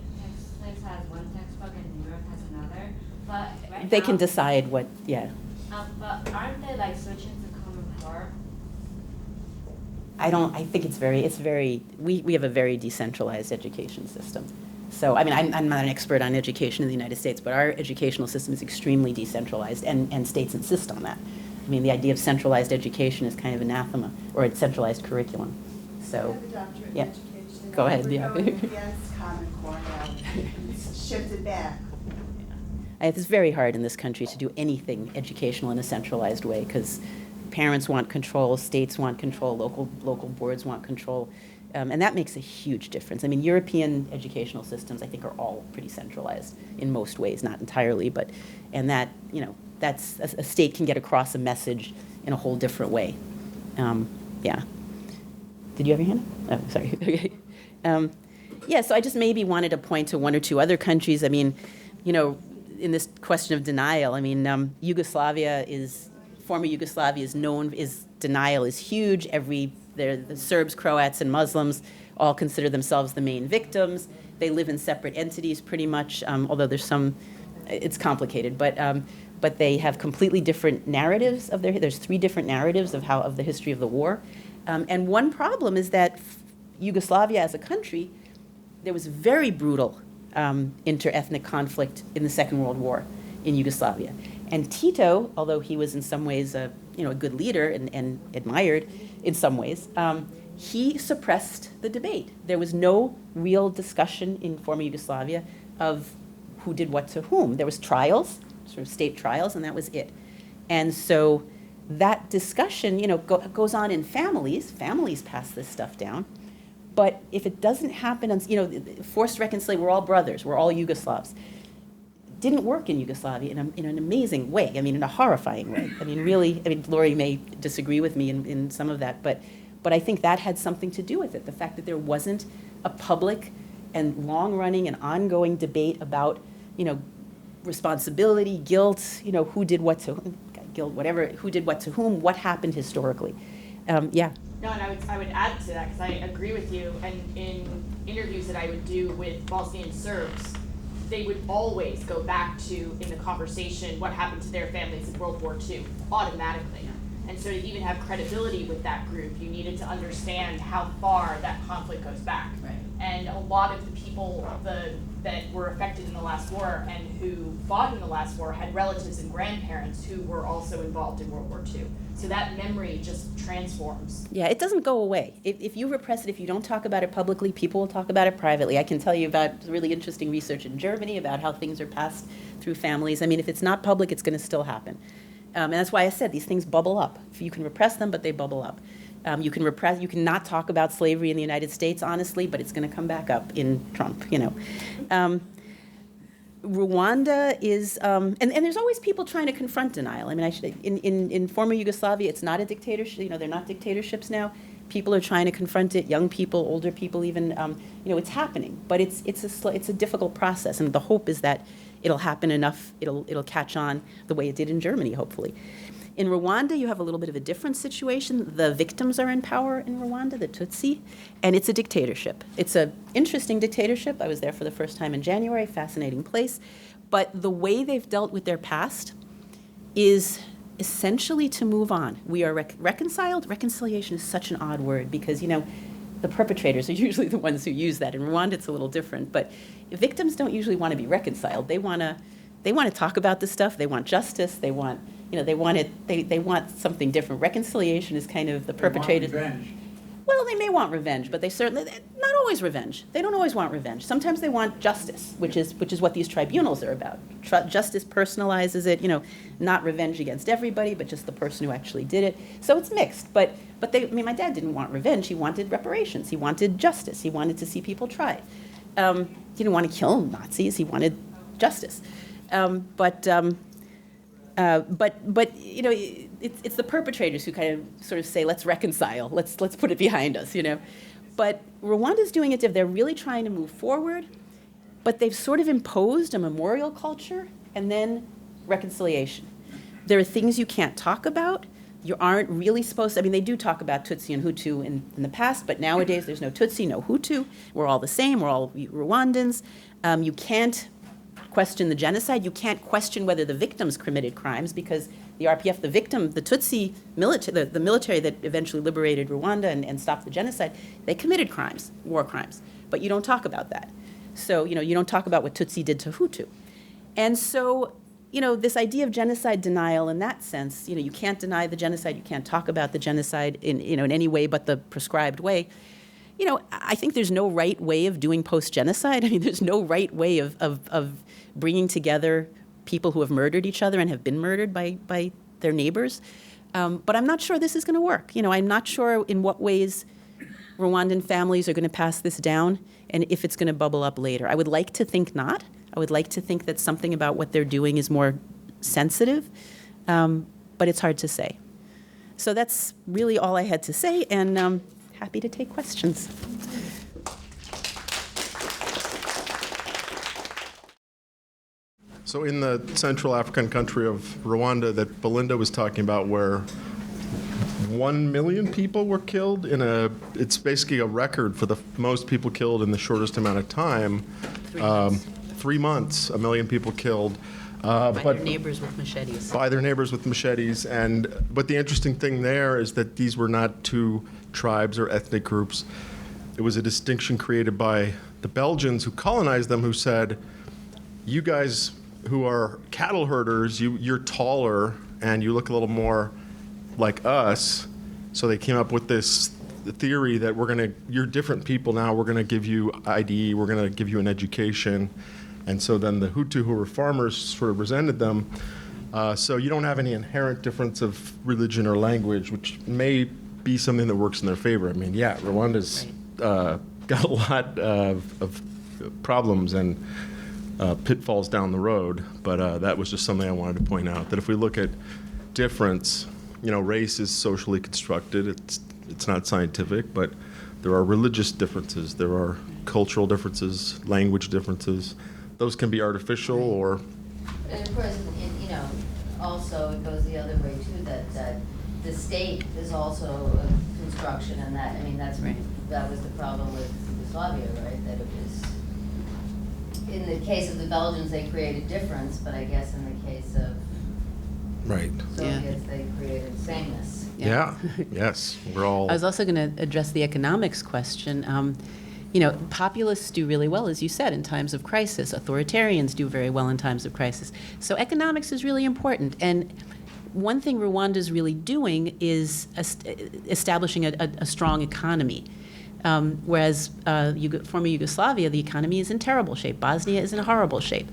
Texas has one textbook and New York has another, but right they now, can decide what, yeah. But aren't they like switching to Common Core? I think it's very, we have a very decentralized education system. So, I'm not an expert on education in the United States, but our educational system is extremely decentralized, and states insist on that. The idea of centralized education is kind of anathema, or a centralized curriculum. So, I have a doctorate in yeah. education. Go ahead, We're yeah. going against Common Core now. It's shifted back. It's very hard in this country to do anything educational in a centralized way, because parents want control, states want control, local boards want control. And that makes a huge difference. European educational systems, I think, are all pretty centralized in most ways, not entirely, and that, that's, a state can get across a message in a whole different way. Yeah. Did you have your hand up? Oh, sorry. Okay. Yeah, so I just maybe wanted to point to one or two other countries. In this question of denial, former Yugoslavia is known, denial is huge. The Serbs, Croats, and Muslims all consider themselves the main victims. They live in separate entities pretty much, although it's complicated, but they have completely different narratives there's 3 different narratives of the history of the war. And one problem is that Yugoslavia as a country, there was very brutal inter-ethnic conflict in the Second World War in Yugoslavia. And Tito, although he was in some ways a a good leader and admired in some ways, he suppressed the debate. There was no real discussion in former Yugoslavia of who did what to whom. There was trials, sort of state trials, and that was it. And so that discussion, goes on in families. Families pass this stuff down. But if it doesn't happen, forced reconciliation, we're all brothers, we're all Yugoslavs. Didn't work in Yugoslavia in an amazing way. In a horrifying way. Really, Lori may disagree with me in some of that, but I think that had something to do with it. The fact that there wasn't a public and long-running and ongoing debate about, responsibility, guilt, who did what to whom, guilt, whatever, who did what to whom, what happened historically. Yeah. No, and I would add to that, because I agree with you, and in interviews that I would do with Bosnian Serbs, they would always go back to, in the conversation, what happened to their families in World War II, automatically. And so to even have credibility with that group, you needed to understand how far that conflict goes back. Right. And a lot of the people that were affected in the last war and who fought in the last war had relatives and grandparents who were also involved in World War II. So that memory just transforms. Yeah, it doesn't go away. If you repress it, if you don't talk about it publicly, people will talk about it privately. I can tell you about really interesting research in Germany about how things are passed through families. If it's not public, it's going to still happen. And that's why I said these things bubble up. You can repress them, but they bubble up. You can not talk about slavery in the United States, honestly, but it's going to come back up in Trump, Rwanda is, and there's always people trying to confront denial. In former Yugoslavia, it's not a dictatorship. They're not dictatorships now. People are trying to confront it. Young people, older people, even. It's happening, but it's a difficult process. And the hope is that it'll happen enough. It'll catch on the way it did in Germany, hopefully. In Rwanda, you have a little bit of a different situation. The victims are in power in Rwanda, the Tutsi, and it's a dictatorship. It's an interesting dictatorship. I was there for the first time in January, fascinating place. But the way they've dealt with their past is essentially to move on. We are reconciled. Reconciliation is such an odd word because, the perpetrators are usually the ones who use that. In Rwanda, it's a little different. But victims don't usually want to be reconciled. They want to talk about this stuff. They want justice. They want they want something different. Reconciliation is kind of the perpetrators. Well, they may want revenge, but not always revenge. They don't always want revenge. Sometimes they want justice, which is what these tribunals are about. Justice personalizes it, not revenge against everybody, but just the person who actually did it. So it's mixed. But my dad didn't want revenge. He wanted reparations. He wanted justice. He wanted to see people tried. He didn't want to kill Nazis. He wanted justice. It's the perpetrators who kind of sort of say, let's reconcile, let's put it behind us, But Rwanda's doing it. They're really trying to move forward, but they've sort of imposed a memorial culture and then reconciliation. There are things you can't talk about. You aren't really supposed to. They do talk about Tutsi and Hutu in the past, but nowadays there's no Tutsi, no Hutu. We're all the same. We're all Rwandans. You can't question the genocide. You can't question whether the victims committed crimes because the RPF, the Tutsi military, the military that eventually liberated Rwanda and stopped the genocide, they committed crimes, war crimes. But you don't talk about that. So, you don't talk about what Tutsi did to Hutu. And so, this idea of genocide denial in that sense, you can't deny the genocide, you can't talk about the genocide in any way but the prescribed way. I think there's no right way of doing post-genocide. There's no right way of bringing together people who have murdered each other and have been murdered by their neighbors. But I'm not sure this is going to work. I'm not sure in what ways Rwandan families are going to pass this down and if it's going to bubble up later. I would like to think not. I would like to think that something about what they're doing is more sensitive, but it's hard to say. So that's really all I had to say, and happy to take questions. So in the Central African country of Rwanda that Belinda was talking about, where 1 million people were killed it's basically a record for the most people killed in the shortest amount of time. 3 months, 1 million people killed. By their neighbors with machetes. By their neighbors with machetes. But the interesting thing there is that these were not two tribes or ethnic groups. It was a distinction created by the Belgians who colonized them, who said, you guys who are cattle herders, you're taller and you look a little more like us. So they came up with this theory that you're different people now. We're going to give you ID. We're going to give you an education. And so then the Hutu, who were farmers, sort of resented them. So you don't have any inherent difference of religion or language, which may be something that works in their favor. I mean, yeah, Rwanda's got a lot of problems and pitfalls down the road, but that was just something I wanted to point out, that if we look at difference, race is socially constructed. It's not scientific, but there are religious differences, there are cultural differences, language differences. Those can be artificial or... And of course, also it goes the other way too, that the state is also a construction, and that was the problem with Yugoslavia, right? That it was, in the case of the Belgians, they created difference, but I guess in the case of Soviets, they created sameness. Yeah. Yes, we're all... I was also going to address the economics question. Populists do really well, as you said, in times of crisis. Authoritarians do very well in times of crisis. So economics is really important. And one thing Rwanda is really doing is establishing a strong economy. Whereas former Yugoslavia, the economy is in terrible shape. Bosnia is in horrible shape.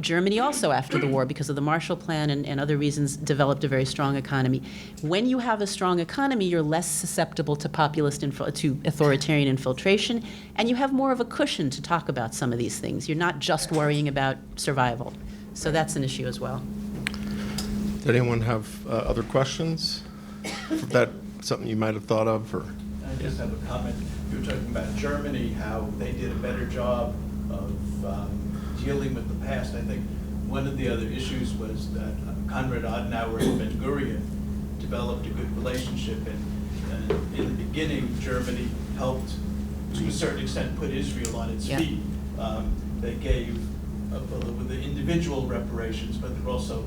Germany also, after the war, because of the Marshall Plan and other reasons, developed a very strong economy. When you have a strong economy, you're less susceptible to to authoritarian infiltration, and you have more of a cushion to talk about some of these things. You're not just worrying about survival. So that's an issue as well. Did anyone have other questions? Is that something you might have thought of? Or? I just have a comment. You were talking about Germany, how they did a better job of dealing with the past. I think one of the other issues was that Konrad Adenauer and Ben-Gurion developed a good relationship, and in the beginning, Germany helped, to a certain extent, put Israel on its feet. They gave with the individual reparations, but also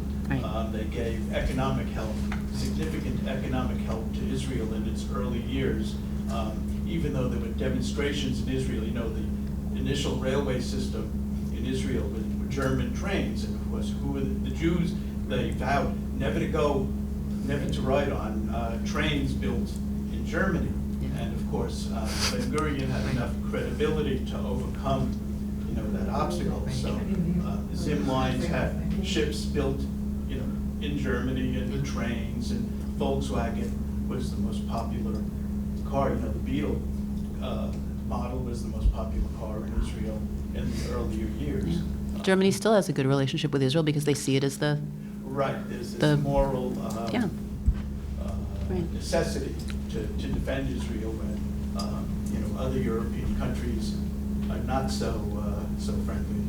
they gave economic help, significant economic help to Israel in its early years. Even though there were demonstrations in Israel, the initial railway system in Israel were German trains, and of course, who were the Jews? They vowed never to ride on trains built in Germany. And of course, Ben-Gurion had enough credibility to overcome, that obstacle. So the Zim lines had ships built, in Germany, and the trains, and Volkswagen was the most popular car. The Beetle model was the most popular car in Israel in the earlier years. Germany still has a good relationship with Israel because they see it as the... Right, there's this moral Right. necessity to defend Israel when other European countries are not so friendly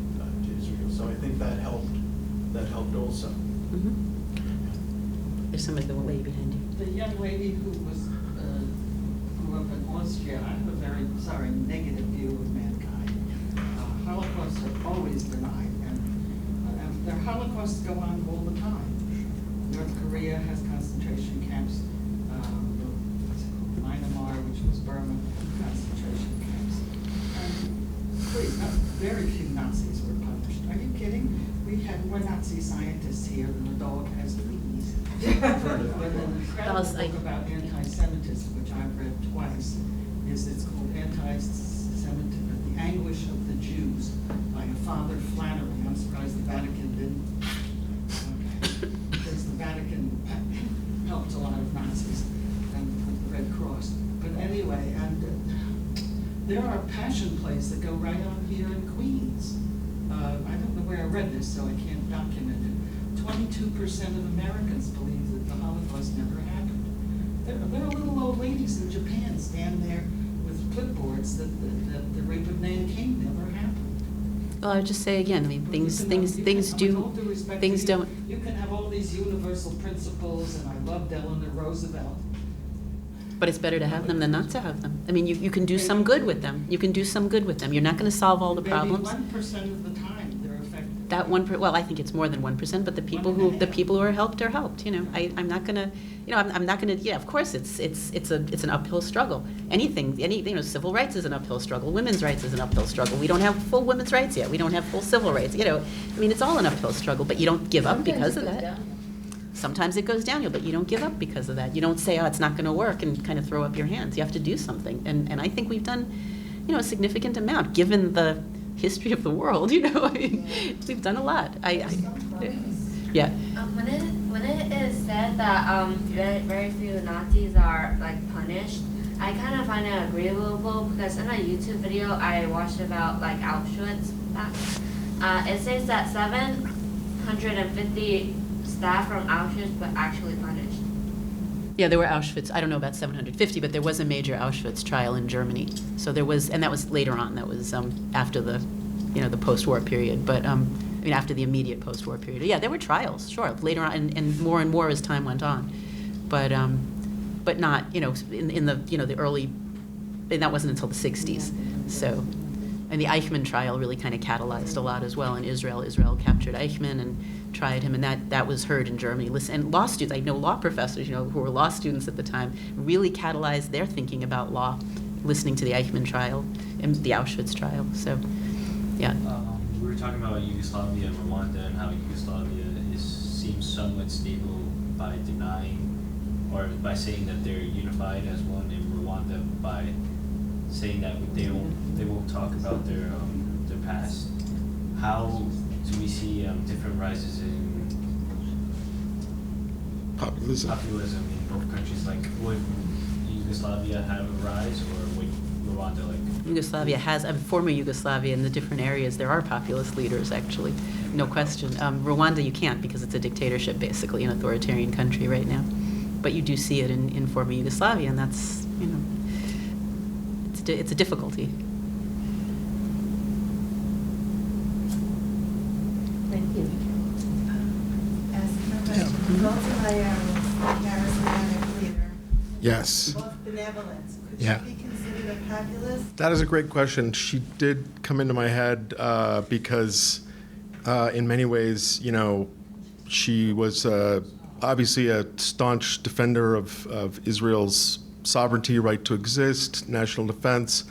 to Israel. So I think that helped. That helped also. Mm-hmm. There's somebody, the lady behind you. The young lady who grew up in Austria, I have a very negative view of mankind. Holocausts are always denied, and there are Holocausts go on all the time. North Korea has concentration camps. Myanmar, which was Burma, concentration camps. Please, very few Nazis were punished. Are you kidding? We had more Nazi scientists here than the dog has fleas. But an incredible book about anti-Semitism, which I've read twice, it's called Anti-Semitism, The Anguish of the Jews, by a Father Flannery. I'm surprised the Vatican didn't. Okay. Because the Vatican helped a lot of Nazis and the Red Cross. But anyway, and there are passion plays that go right on here in Queens. I don't know where I read this, so I can't document it. 22% of Americans believe that the Holocaust never happened. There are little old ladies in Japan stand there with clipboards that the rape of Nanking never happened. Well, I would just say again, things don't. You can have all these universal principles, and I loved Eleanor Roosevelt. But it's better to have them than not to have them. You can do some good with them. You can do some good with them. You're not going to solve all the problems. Maybe 1% of the time they're effective. That well, I think it's more than 1%. But the people who are helped are helped. I'm not going to. I'm not going to. Yeah, of course, it's an uphill struggle. Anything. Civil rights is an uphill struggle. Women's rights is an uphill struggle. We don't have full women's rights yet. We don't have full civil rights. It's all an uphill struggle. But you don't give up because of that. sometimes it goes downhill, but you don't give up because of that. You don't say, oh, it's not going to work, and kind of throw up your hands. You have to do something. And I think we've done, a significant amount, given the history of the world, I mean, we've done a lot. Yeah. When it is said that very few Nazis are punished, I kind of find it agreeable because in a YouTube video I watched about Auschwitz, it says that 750 staff from Auschwitz were actually punished. Yeah, there were Auschwitz. I don't know about 750, but there was a major Auschwitz trial in Germany. So there was, and that was later on. That was after the, the post-war period. But after the immediate post-war period. Yeah, there were trials, sure, later on, and more as time went on. But not, in the the early, and that wasn't until the 60s. So, and the Eichmann trial really kind of catalyzed a lot as well in Israel. Israel captured Eichmann and tried him, and that was heard in Germany. And law students, I know law professors, who were law students at the time, really catalyzed their thinking about law, listening to the Eichmann trial and the Auschwitz trial. So, yeah. We were talking about Yugoslavia and Rwanda and how Yugoslavia seems somewhat stable by denying or by saying that they're unified as one, and Rwanda by saying that they won't talk about their past. How do we see different rises in populism in both countries? Would Yugoslavia have a rise, or would Rwanda Yugoslavia has, former Yugoslavia, in the different areas, there are populist leaders, actually, no question. Rwanda you can't because it's a dictatorship, basically, an authoritarian country right now. But you do see it in former Yugoslavia, and that's, it's a difficulty. Thank you. As Leudtke charismatic leader. Yes. Both benevolence. Could Yeah. she be considered a populist? That is a great question. She did come into my head because in many ways, she was obviously a staunch defender of Israel's sovereignty, right to exist, national defense.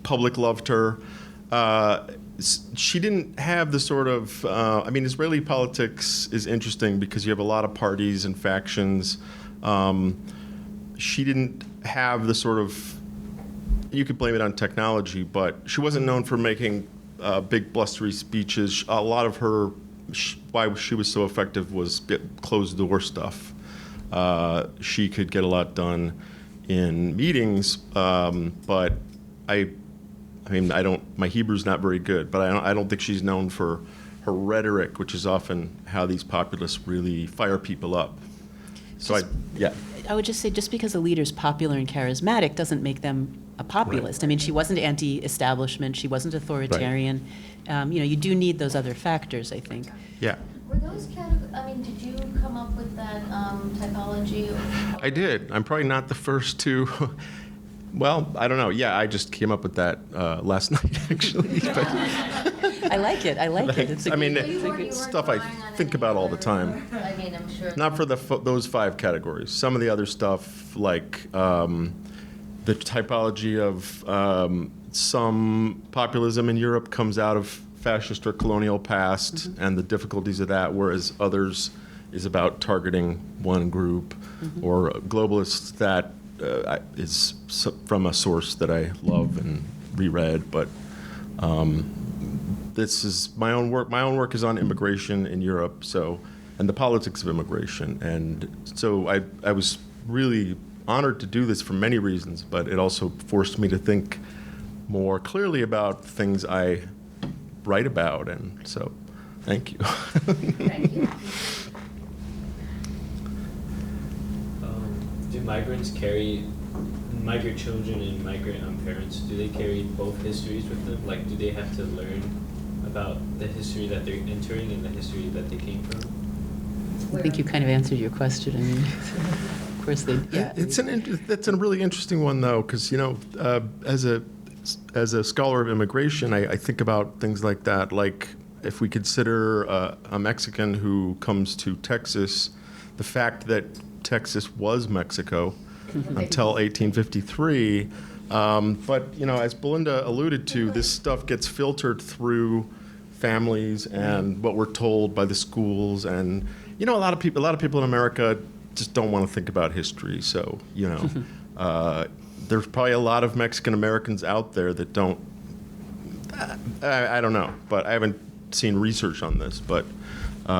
Public loved her. She didn't have the sort of, Israeli politics is interesting because you have a lot of parties and factions. She didn't have the sort of, you could blame it on technology, but she wasn't known for making big blustery speeches. A lot of her, why she was so effective was closed door stuff. She could get a lot done in meetings, but my Hebrew's not very good, but I don't think she's known for her rhetoric, which is often how these populists really fire people up. So I would just say, just because a leader's popular and charismatic doesn't make them a populist. Right. She wasn't anti-establishment. She wasn't authoritarian. Right. You do need those other factors, I think. Yeah. Were those did you come up with that typology? I did. I'm probably not the first to. Well, I don't know. Yeah, I just came up with that last night, actually. I like it. It's it's stuff I think about all the time. I'm sure. Not for those 5 categories. Some of the other stuff, like the typology of some populism in Europe comes out of fascist or colonial past and the difficulties of that, whereas others is about targeting one group, or globalists that is from a source that I love and reread, but this is my own work. My own work is on immigration in Europe, and the politics of immigration, and so I was really honored to do this for many reasons, but it also forced me to think more clearly about things I write about, and so thank you. Thank you. Do migrant children and migrant parents, do they carry both histories with them? Do they have to learn about the history that they're entering and the history that they came from? I think you kind of answered your question. Of course they. Yeah. That's a really interesting one, though, because as a scholar of immigration, I think about things like that. Like if we consider a Mexican who comes to Texas, the fact that Texas was Mexico until 1853. But as Belinda alluded to, this stuff gets filtered through families and what we're told by the schools, and a lot of people in America just don't want to think about history. So there's probably a lot of Mexican Americans out there that don't. I don't know, but I haven't seen research on this. But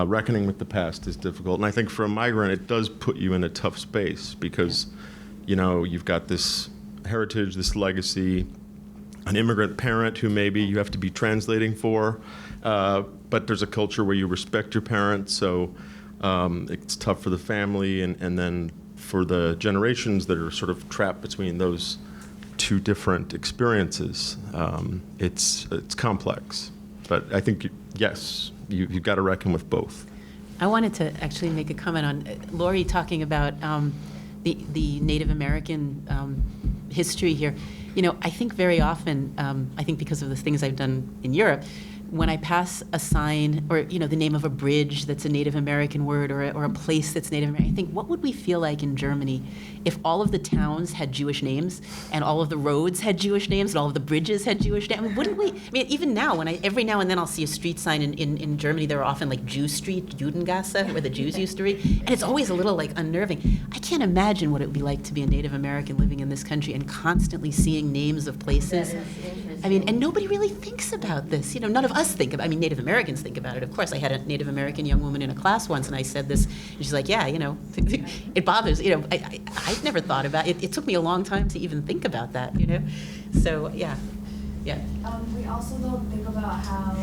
reckoning with the past is difficult, and I think for a migrant, it does put you in a tough space because you've got this heritage, this legacy, an immigrant parent who maybe you have to be translating for, but there's a culture where you respect your parents, so it's tough for the family, and then for the generations that are sort of trapped between those two different experiences. It's complex, but I think, yes, you've got to reckon with both. I wanted to actually make a comment on Lori talking about the Native American history here. I think very often, I think because of the things I've done in Europe, when I pass a sign or, the name of a bridge that's a Native American word or a place that's Native American, I think, what would we feel like in Germany if all of the towns had Jewish names and all of the roads had Jewish names and all of the bridges had Jewish names? I mean, wouldn't we? I mean, even now, every now and then I'll see a street sign in Germany, there are often like Jew Street, Judengasse, where the Jews used to read, and it's always a little like unnerving. I can't imagine what it would be like to be a Native American living in this country and constantly seeing names of places. I mean, and nobody really thinks about this. None of us think about. I mean, Native Americans think about it. Of course, I had a Native American young woman in a class once, and I said this, and she's like, "Yeah, it bothers. I've never thought about it. It took me a long time to even think about that. So yeah. We also don't think about how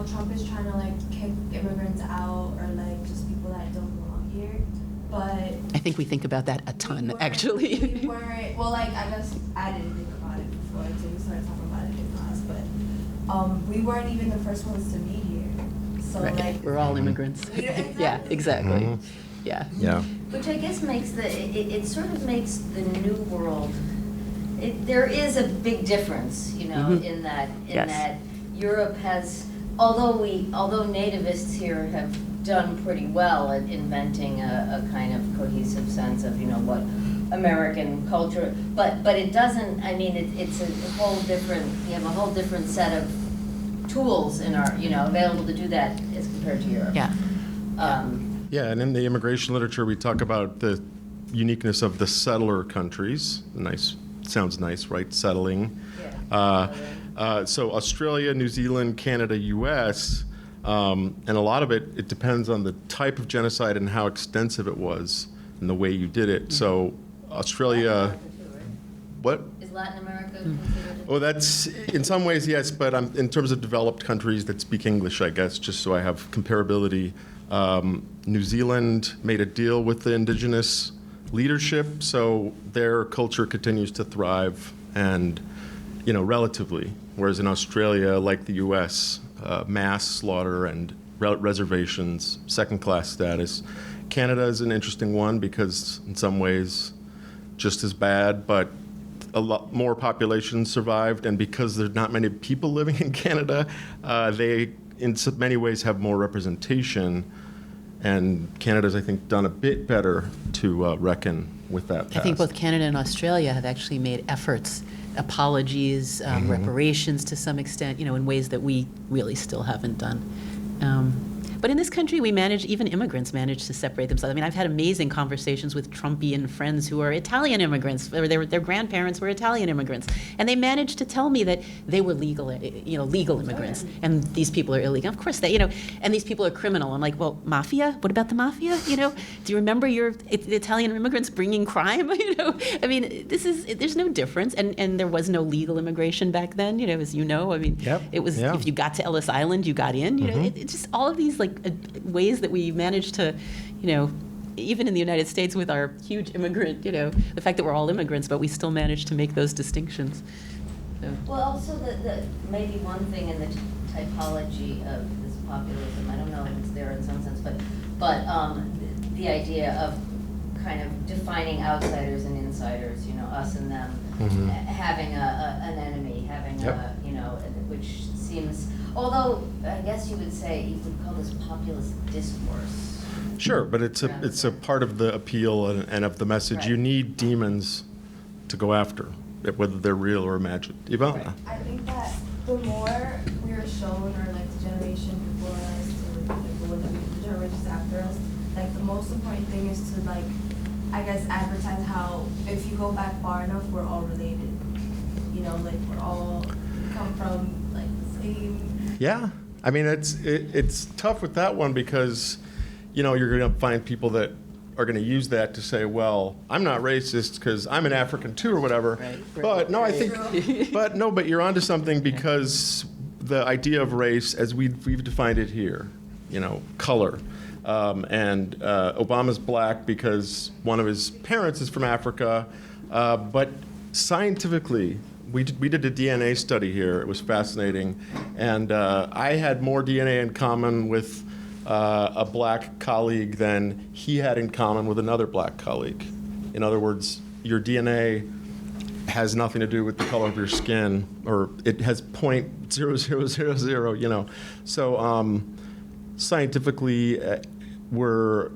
Trump is trying to kick immigrants out or just people that don't belong here. But I think we think about that a ton, actually. We weren't. Well, I guess I didn't think about it before until we started talking about it in class. But we weren't even the first ones to be here. So right. We're all immigrants. Exactly. Yeah, exactly. Mm-hmm. Yeah. Which I guess makes it sort of makes the new world. There is a big difference, in that Europe has, although nativists here have done pretty well at inventing a kind of cohesive sense of what American culture, but it doesn't. I mean, it's a whole different. We have a whole different set of tools in our available to do that as compared to Europe. Yeah. And in the immigration literature, we talk about the uniqueness of the settler countries. Sounds nice, right? Settling. Yeah. So Australia, New Zealand, Canada, U.S., and a lot of it depends on the type of genocide and how extensive it was and the way you did it. Mm-hmm. So Australia, what? Is Latin America considered? Oh, that's, in some ways, yes, but in terms of developed countries that speak English, I guess, just so I have comparability. New Zealand made a deal with the indigenous leadership, so their culture continues to thrive and, relatively. Whereas in Australia, like the U.S., mass slaughter and reservations, second-class status. Canada is an interesting one because in some ways just as bad, but a lot more population survived, and because there's not many people living in Canada, they in many ways have more representation. And Canada's, I think, done a bit better to reckon with that past. I think both Canada and Australia have actually made efforts, apologies, reparations to some extent, in ways that we really still haven't done. But in this country, even immigrants manage to separate themselves. I mean, I've had amazing conversations with Trumpian friends who are Italian immigrants, or their grandparents were Italian immigrants, and they managed to tell me that they were legal immigrants, and these people are illegal. Of course, and these people are criminal. I'm like, well, mafia? What about the mafia? Do you remember your Italian immigrants bringing crime? I mean, there's no difference, and there was no legal immigration back then. As you know, I mean, it was if you got to Ellis Island, you got in. It's just all of these ways that we managed to, even in the United States with our huge immigrant, the fact that we're all immigrants, but we still managed to make those distinctions. So. Well, also the maybe one thing in the typology of this populism, I don't know if it's there in some sense, but the idea of kind of defining outsiders and insiders, us and them, having an enemy, having which seems. Although, I guess you would call this populist discourse. Sure, but it's a part of the appeal and of the message. Right. You need demons to go after, whether they're real or imagined. Ivana? I think that the more we're ever shown, or like the generation before us, or like the generations after us, like the most important thing is to like, I guess, advertise how if you go back far enough, we're all related. You know, like we come from like the same. Yeah, I mean it's tough with that one because, you know, you're going to find people that are going to use that to say, well, I'm not racist because I'm an African too, or whatever. But no, I think, but you're onto something because the idea of race, as we've defined it here, you know, color, and Obama's black because one of his parents is from Africa, but scientifically, we did a DNA study here. It was fascinating, and I had more DNA in common with a black colleague than he had in common with another black colleague. In other words, your DNA has nothing to do with the color of your skin, or it has 0.0000, you know. So scientifically, we're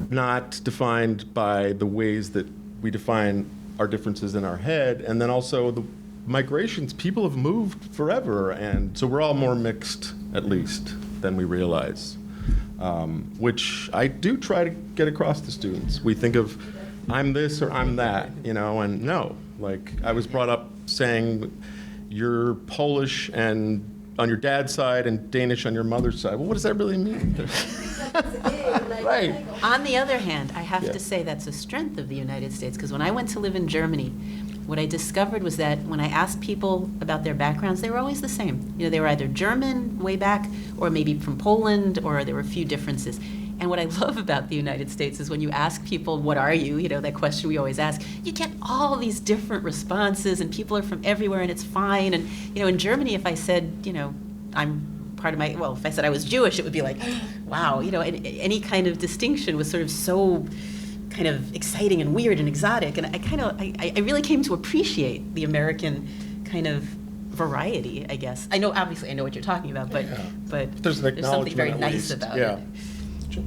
not defined by the ways that we define our differences in our head, and then also the migrations. People have moved forever, and so we're all more mixed, at least, than we realize, which I do try to get across to students. We think of, I'm this or I'm that, you know, and no. Like, I was brought up saying, you're Polish and on your dad's side and Danish on your mother's side. Well, what does that really mean? Right. On the other hand, I have to say that's a strength of the United States, because when I went to live in Germany, what I discovered was that when I asked people about their backgrounds, they were always the same. You know, they were either German way back, or maybe from Poland, or there were a few differences. And what I love about the United States is when you ask people, what are you? You know, that question we always ask, you get all these different responses, and people are from everywhere, and it's fine. And, you know, in Germany, if I said, you know, I'm part of my, well, if I said I was Jewish, it would be like, wow, you know, any kind of distinction was sort of so kind of exciting and weird and exotic, and I really came to appreciate the American kind of variety, I guess. Obviously I know what you're talking about, but there's something very nice about it.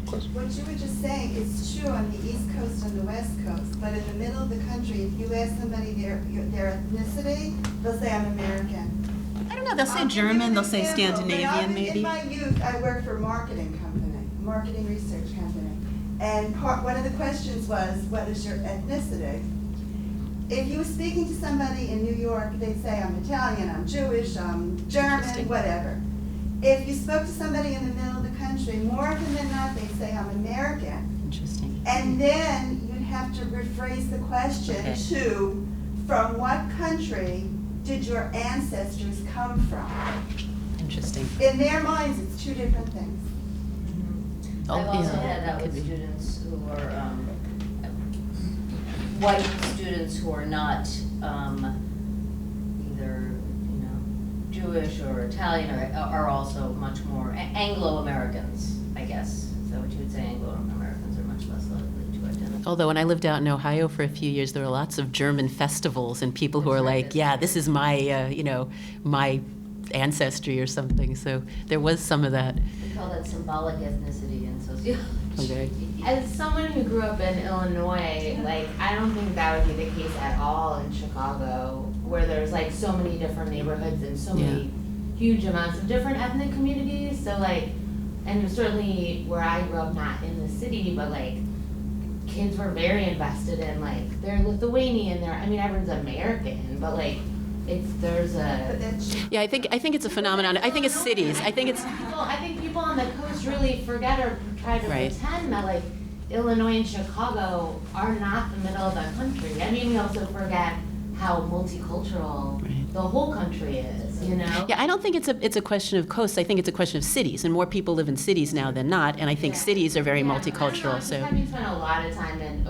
What you were just saying is true on the East Coast and the West Coast, but in the middle of the country, if you ask somebody their ethnicity, they'll say, I'm American. I don't know, they'll say German, they'll say Scandinavian, maybe. In my youth, I worked for a marketing research company. And one of the questions was, what is your ethnicity? If you were speaking to somebody in New York, they'd say, I'm Italian, I'm Jewish, I'm German, whatever. If you spoke to somebody in the middle of the country, more often than not, they'd say, I'm American. Interesting. And then you'd have to rephrase the question to, from what country did your ancestors come from? Interesting. In their minds, it's two different things. I've also had that with students who were white students who are not either, you know, Jewish or Italian, or are also much more Anglo-Americans, I guess. Is that what you would say? Anglo-Americans are much less likely to identify. Although when I lived out in Ohio for a few years, there were lots of German festivals and people who are like, yeah, this is my, you know, my ancestry or something. So there was some of that. We call that symbolic ethnicity in sociology. Okay. As someone who grew up in Illinois, like, I don't think that would be the case at all in Chicago, where there's like so many different neighborhoods and so many huge amounts of different ethnic communities. So like, and certainly where I grew up, not in the city, but like, kids were very invested in like, they're Lithuanian, I mean, everyone's American, but like, Yeah, I think it's a phenomenon. I think it's cities. I think people on the coast really forget or try to pretend that like Illinois and Chicago are not the middle of the country. I mean, we also forget how multicultural the whole country is, you know? Yeah, I don't think it's a question of coasts. I think it's a question of cities, and more people live in cities now than not, and I think cities are very multicultural. So having spent a lot of time in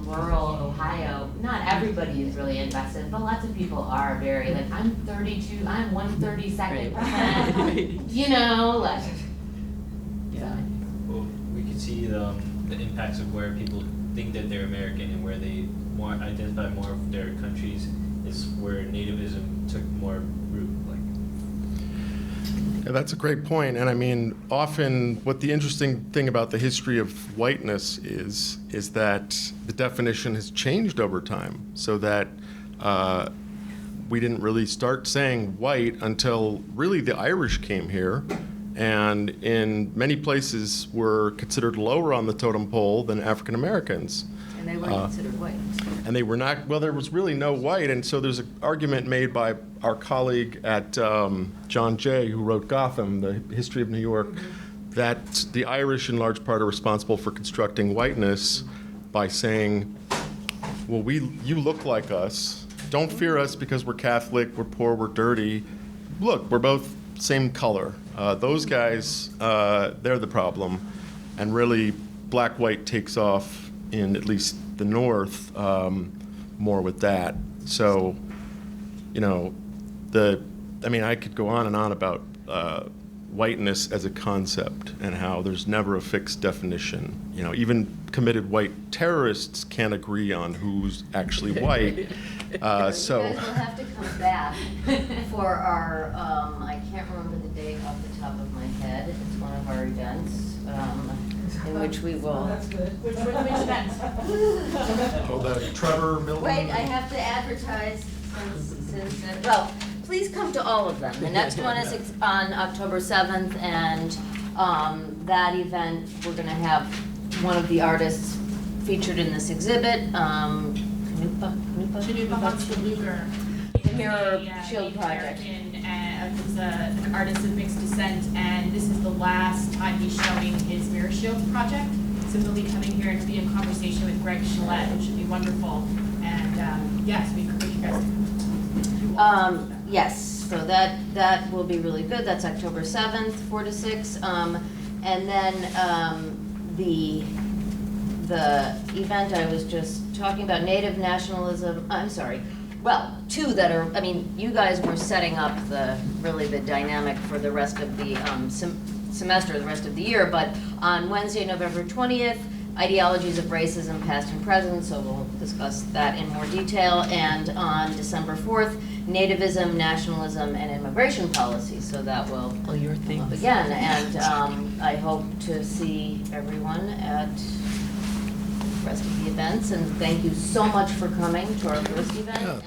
rural Ohio, not everybody is really invested, but lots of people are very like, I'm 32, I'm 132nd percent, you know, like. Yeah. Well, we could see the impacts of where people think that they're American and where they identify more of their countries is where nativism took more root. Yeah, that's a great point. And I mean, often what the interesting thing about the history of whiteness is that the definition has changed over time, so that we didn't really start saying white until really the Irish came here, and in many places were considered lower on the totem pole than African Americans. And they weren't considered white. And they were not, well, there was really no white, and so there's an argument made by our colleague at John Jay, who wrote Gotham, the history of New York, that the Irish in large part are responsible for constructing whiteness by saying, well, you look like us. Don't fear us because we're Catholic, we're poor, we're dirty. Look, we're both same color. Those guys, they're the problem. And really, black-white takes off in at least the North more with that. So, you know, I could go on and on about whiteness as a concept and how there's never a fixed definition. You know, even committed white terrorists can't agree on who's actually white. You guys will have to come back for our, I can't remember the date off the top of my head. It's one of our events in which we will. That's good. Which event? Oh, the Trevor building? Wait, I have to advertise since well, please come to all of them. The next one is on October 7th, and that event, we're going to have one of the artists featured in this exhibit, Chanupa Luger. the Mirror Shield Project. He's an artist of mixed descent, and this is the last time he's showing his Mirror Shield project. So he'll be coming here and be in conversation with Greg Gillette, which should be wonderful. And yes, we encourage you guys to come. Yes, so that will be really good. That's October 7th, 4 to 6. And then the event I was just talking about, Native nationalism, well, two that are, you guys were setting up the dynamic for the rest of the semester, the rest of the year, but on Wednesday, November 20th, ideologies of racism, past and present, so we'll discuss that in more detail, and on December 4th, nativism, nationalism, and immigration policy, so that will All your come up things. again, and I hope to see everyone at the rest of the events, and thank you so much for coming to our first event. Yeah. And